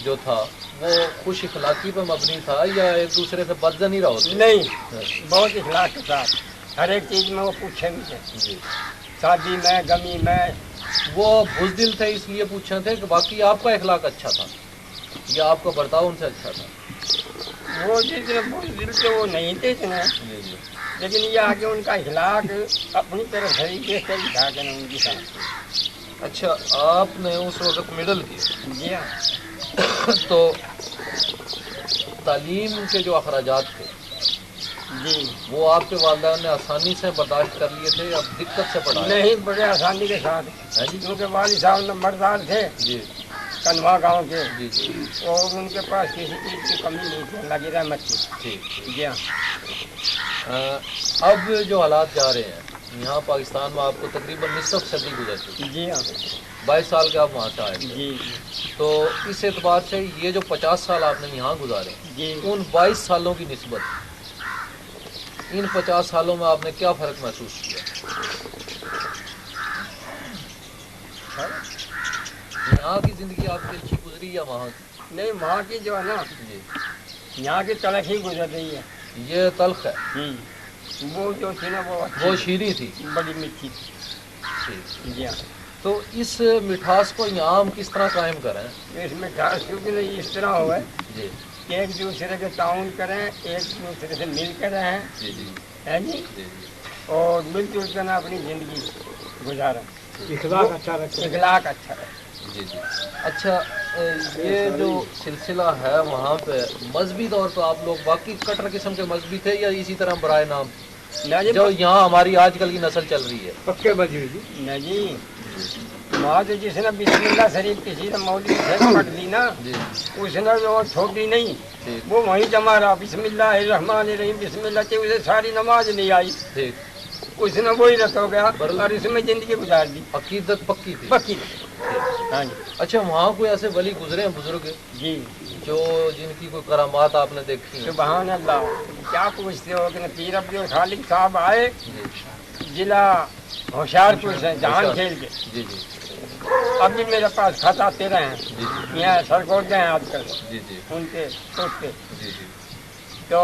जो था वो खुश इखलाकी पे मबनी था या एक दूसरे से बदजन ही रहा होता? नहीं, बहुत इखलाक के साथ हर एक चीज़ में वो पूछे भी थे, जी। शादी में, गमी में। वो बुज़दिल थे इसलिए पूछे थे कि बाकी आपका इखलाक अच्छा था या आपका बर्ताव उनसे अच्छा था? वो जितने बुज़दिल थे वो नहीं थे इतने, जी जी लेकिन ये आगे उनका इखलाक अपनी तरफ तरीके से ही था कि ना उनके साथ। अच्छा, आपने उस वक्त मिडल किया जी हाँ तो तालीम के जो अखराजात थे जी, वो आपके वालिदैन ने आसानी से बर्दाश्त कर लिए थे या दिक्कत से पढ़ाया? नहीं, बड़े आसानी के साथ। है जी उनके वालिद साहब नंबरदार थे जी कन्वा गांव के, जी जी, और उनके पास किसी चीज़ की कमी नहीं थी, लगी रहमत थी। ठीक। जी हाँ अब जो हालात जा रहे हैं यहाँ पाकिस्तान में, आपको तकरीबन निसफ सदी गुजर चुकी, जी हाँ 22 साल के आप वहाँ से आए थे। जी तो इस एतबार से ये जो 50 साल आपने यहाँ गुजारे, जी। उन 22 सालों की निस्बत इन 50 सालों में आपने क्या फ़र्क महसूस किया? यहाँ की ज़िंदगी आपकी अच्छी गुजरी या वहाँ की? नहीं, वहाँ की जो है ना, जी, यहाँ की तलख ही गुजर रही है। ये तल्ख है, वो जो थी ना वो वो शीरी थी। बड़ी मीठी थी। ठीक। जी हाँ, तो इस मिठास को यहाँ हम किस तरह कायम करें? इसमें खास क्योंकि नहीं इस तरह हो है जी कि एक दूसरे के ताउन करें, एक दूसरे से मिल कर रहें, जी जी है जी, जी जी, और मिलजुल कर ना अपनी ज़िंदगी गुजारें, इखलाक अच्छा रखे। इखलाक अच्छा रहे। جی جی اچھا یہ جو سلسلہ ہے وہاں پہ مذہبی طور پہ آپ لوگ باقی کٹر قسم کے مذہبی تھے یا اسی طرح برائے نام جو یہاں ہماری آج کل کی نسل چل رہی ہے؟ پکے مجھے جی نہیں وہاں تو جس نے بسم اللہ شریف کسی نے مولوی سے پڑھ لی نا جی اس نے وہ چھوڑی نہیں، ٹھیک وہ وہیں جمع رہا، بسم اللہ الرحمن الرحیم بسم اللہ کے، اسے ساری نماز نہیں آئی، ٹھیک اس نے وہی رکھ ہو گیا اور اس میں زندگی گزار دی عقیدت پکی تھی. پکی۔ ہاں جی اچھا وہاں کوئی ایسے ولی گزرے ہیں بزرگ جی جو جن کی کوئی کرامات آپ نے دیکھی ہیں؟ سبحان اللہ، کیا پوچھتے ہو کہ پیر عبد الخالق صاحب آئے جی ضلع ہوشیارپور سے جہان کھیل کے، جی جی اب بھی میرے پاس خط آتے رہے ہیں، جی جی یہاں سرکوٹے ہیں آج کل جی جی ان کے سوچتے، جی جی تو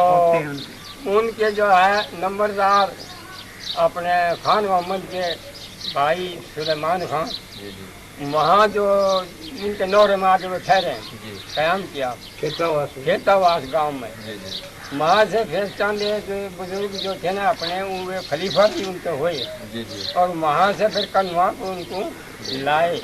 ان کے جو ہے نمبردار اپنے خان محمد کے بھائی سلیمان خان، جی جی وہاں جو ان کے نور میں آ کے وہ ٹھہرے ہیں، جی قیام کیا کھیتا ہوا سے کھیتاواس گاؤں میں، جی جی وہاں سے پھر چند ایک بزرگ جو تھے نا اپنے وہ خلیفہ بھی ان کے ہوئے، جی جی اور وہاں سے پھر کنوا کو ان کو لائے،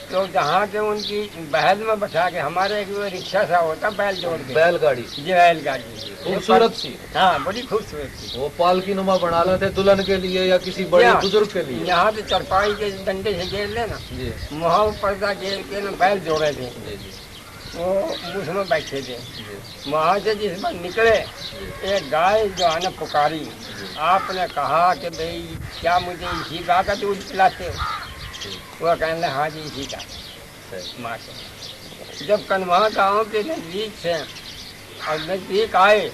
تو جہاں کے ان کی بہل میں بٹھا کے، ہمارے ایک وہ رکشا سا ہوتا بیل جوڑ کے، بیل گاڑی جی بیل گاڑی خوبصورت سی، ہاں بڑی خوبصورت تھی، وہ پالکی نما بنا لیتے دلہن کے لیے یا کسی بڑے یہاں- بزرگ کے لیے؟ یہاں پہ چرپائی کے ڈنڈے سے گھیر لینا، جی وہاں وہ پردہ گھیر کے نا بیل جوڑے تھے، جی جی وہ اس میں بیٹھے تھے، جی وہاں سے جس پر نکلے ایک گائے جو ہے نا پکاری، آپ نے کہا کہ بھئی کیا مجھے اسی گاہ کا دودھ پلاتے ہو؟ وہ کہنے لگے ہاں جی اسی کا، ماشاء اللہ۔ جب کنواں گاؤں کے نزدیک سے اور نزدیک آئے،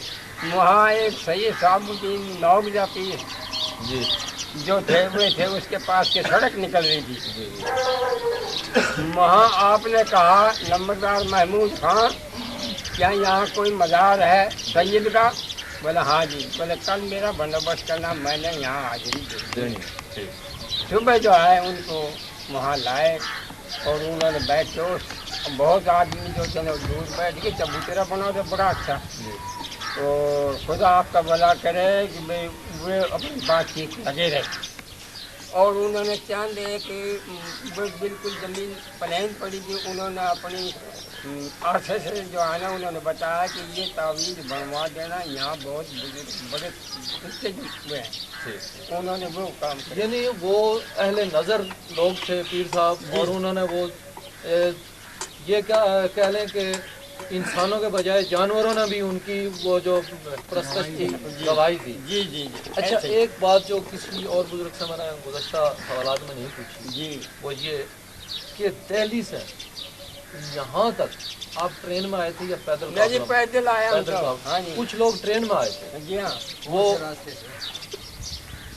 وہاں ایک سید صاحب الدین نوگجا پیر جی جو تھے ہوئے تھے، اس کے پاس سے سڑک نکل رہی تھی، جی وہاں آپ نے کہا نمبردار محمود خان کیا یہاں کوئی مزار ہے سید کا؟ بولا ہاں جی، بولے کل میرا بندوبست کرنا، میں نے یہاں حاضری دے دینی ٹھیک صبح جو ہے ان کو وہاں لائے اور انہوں نے بیٹھ کے بہت آدمی جو تھے نا دور بیٹھ کے چبوترا بنا تو بڑا اچھا، جی تو خدا آپ کا بھلا کرے کہ بھئی وہ اپنی بات چیت لگے رہے، اور انہوں نے چاند ایک بالکل زمین پلین پڑی تھی، انہوں نے اپنی عرصے سے جو ہے نا انہوں نے بتایا کہ یہ تعویذ بنوا دینا، یہاں بہت بزرگ بڑے اچھے ہوئے ہیں، ٹھیک انہوں نے وہ کام کیا۔ یعنی وہ اہل نظر لوگ تھے پیر صاحب، اور انہوں نے وہ یہ کیا کہہ لیں کہ انسانوں کے بجائے جانوروں نے بھی ان کی وہ جو پرستش تھی گواہی دی۔ جی جی جی اچھا ایسے ہی۔ ایک بات جو کسی اور بزرگ سے میں نے گزشتہ سوالات میں نہیں پوچھی، جی وہ یہ کہ دہلی سے یہاں تک آپ ٹرین میں آئے تھے یا پیدل میں جی قافلہ میں؟ پیدل آیا ہوں پیدل صاحب۔ قافلہ۔ ہاں جی کچھ لوگ ٹرین میں آئے تھے، جی ہاں وہ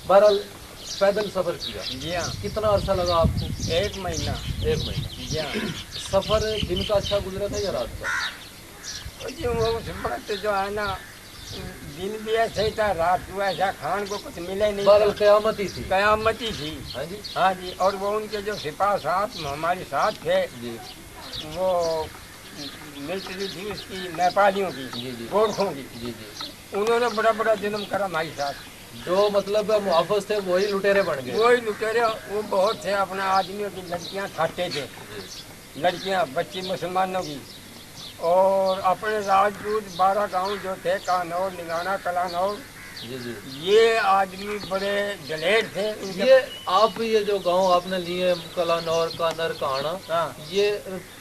بہرحال پیدل سفر کیا۔ جی ہاں کتنا عرصہ لگا آپ کو؟ 1 مہینہ۔ 1 مہینہ۔ جی ہاں سفر دن کا اچھا گزرا تھا یا رات کا؟ جی وہ اس وقت جو ہے نا دن بھی ایسا ہی تھا، رات کو ایسا کھان کو کچھ ملے نہیں بہرحال تھا، قیامت ہی تھی۔ قیامت ہی تھی۔ ہاں جی ہاں جی، اور وہ ان کے جو سپاہ ساتھ ہمارے ساتھ تھے، جی وہ ملٹری تھی اس کی نیپالیوں کی، جی جی گورکھوں کی، جی جی انہوں نے بڑا بڑا ظلم کرا ہمارے ساتھ، جو مطلب محافظ تھے وہی لٹیرے بن گئے۔ وہی لٹیرے، وہ بہت تھے، اپنا آدمیوں کی لڑکیاں کھاتے تھے، لڑکیاں بچی مسلمانوں کی، اور اپنے راجپوت 12 گاؤں جو تھے کانور نگانا کلانور، جی جی یہ آدمی بڑے دلیر تھے ان کے۔ یہ جو گاؤں آپ نے لیے کلانور کانر کہانا، ہاں یہ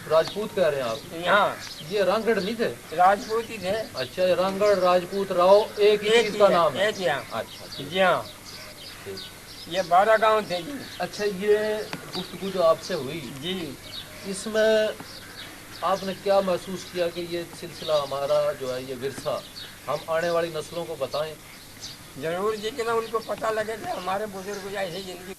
راجپوت کہہ رہے ہیں آپ؟ یہاں یہ رانگڑ نہیں تھے؟ راجپوت ہی تھے، اچھا رانگڑ راجپوت راؤ ایک ہی چیز کا نام ہے؟ ایک ہی ہاں۔ اچھا ٹھیک جی ہاں ٹھیک۔ یہ 12 گاؤں تھے جی۔ اچھا یہ گفتگو جو آپ سے ہوئی جی اس میں آپ نے کیا محسوس کیا کہ یہ سلسلہ ہمارا جو ہے یہ ورثہ ہم آنے والی نسلوں کو بتائیں؟ ضرور جی کہ نا ان کو پتہ لگے کہ ہمارے بزرگ ایسی زندگی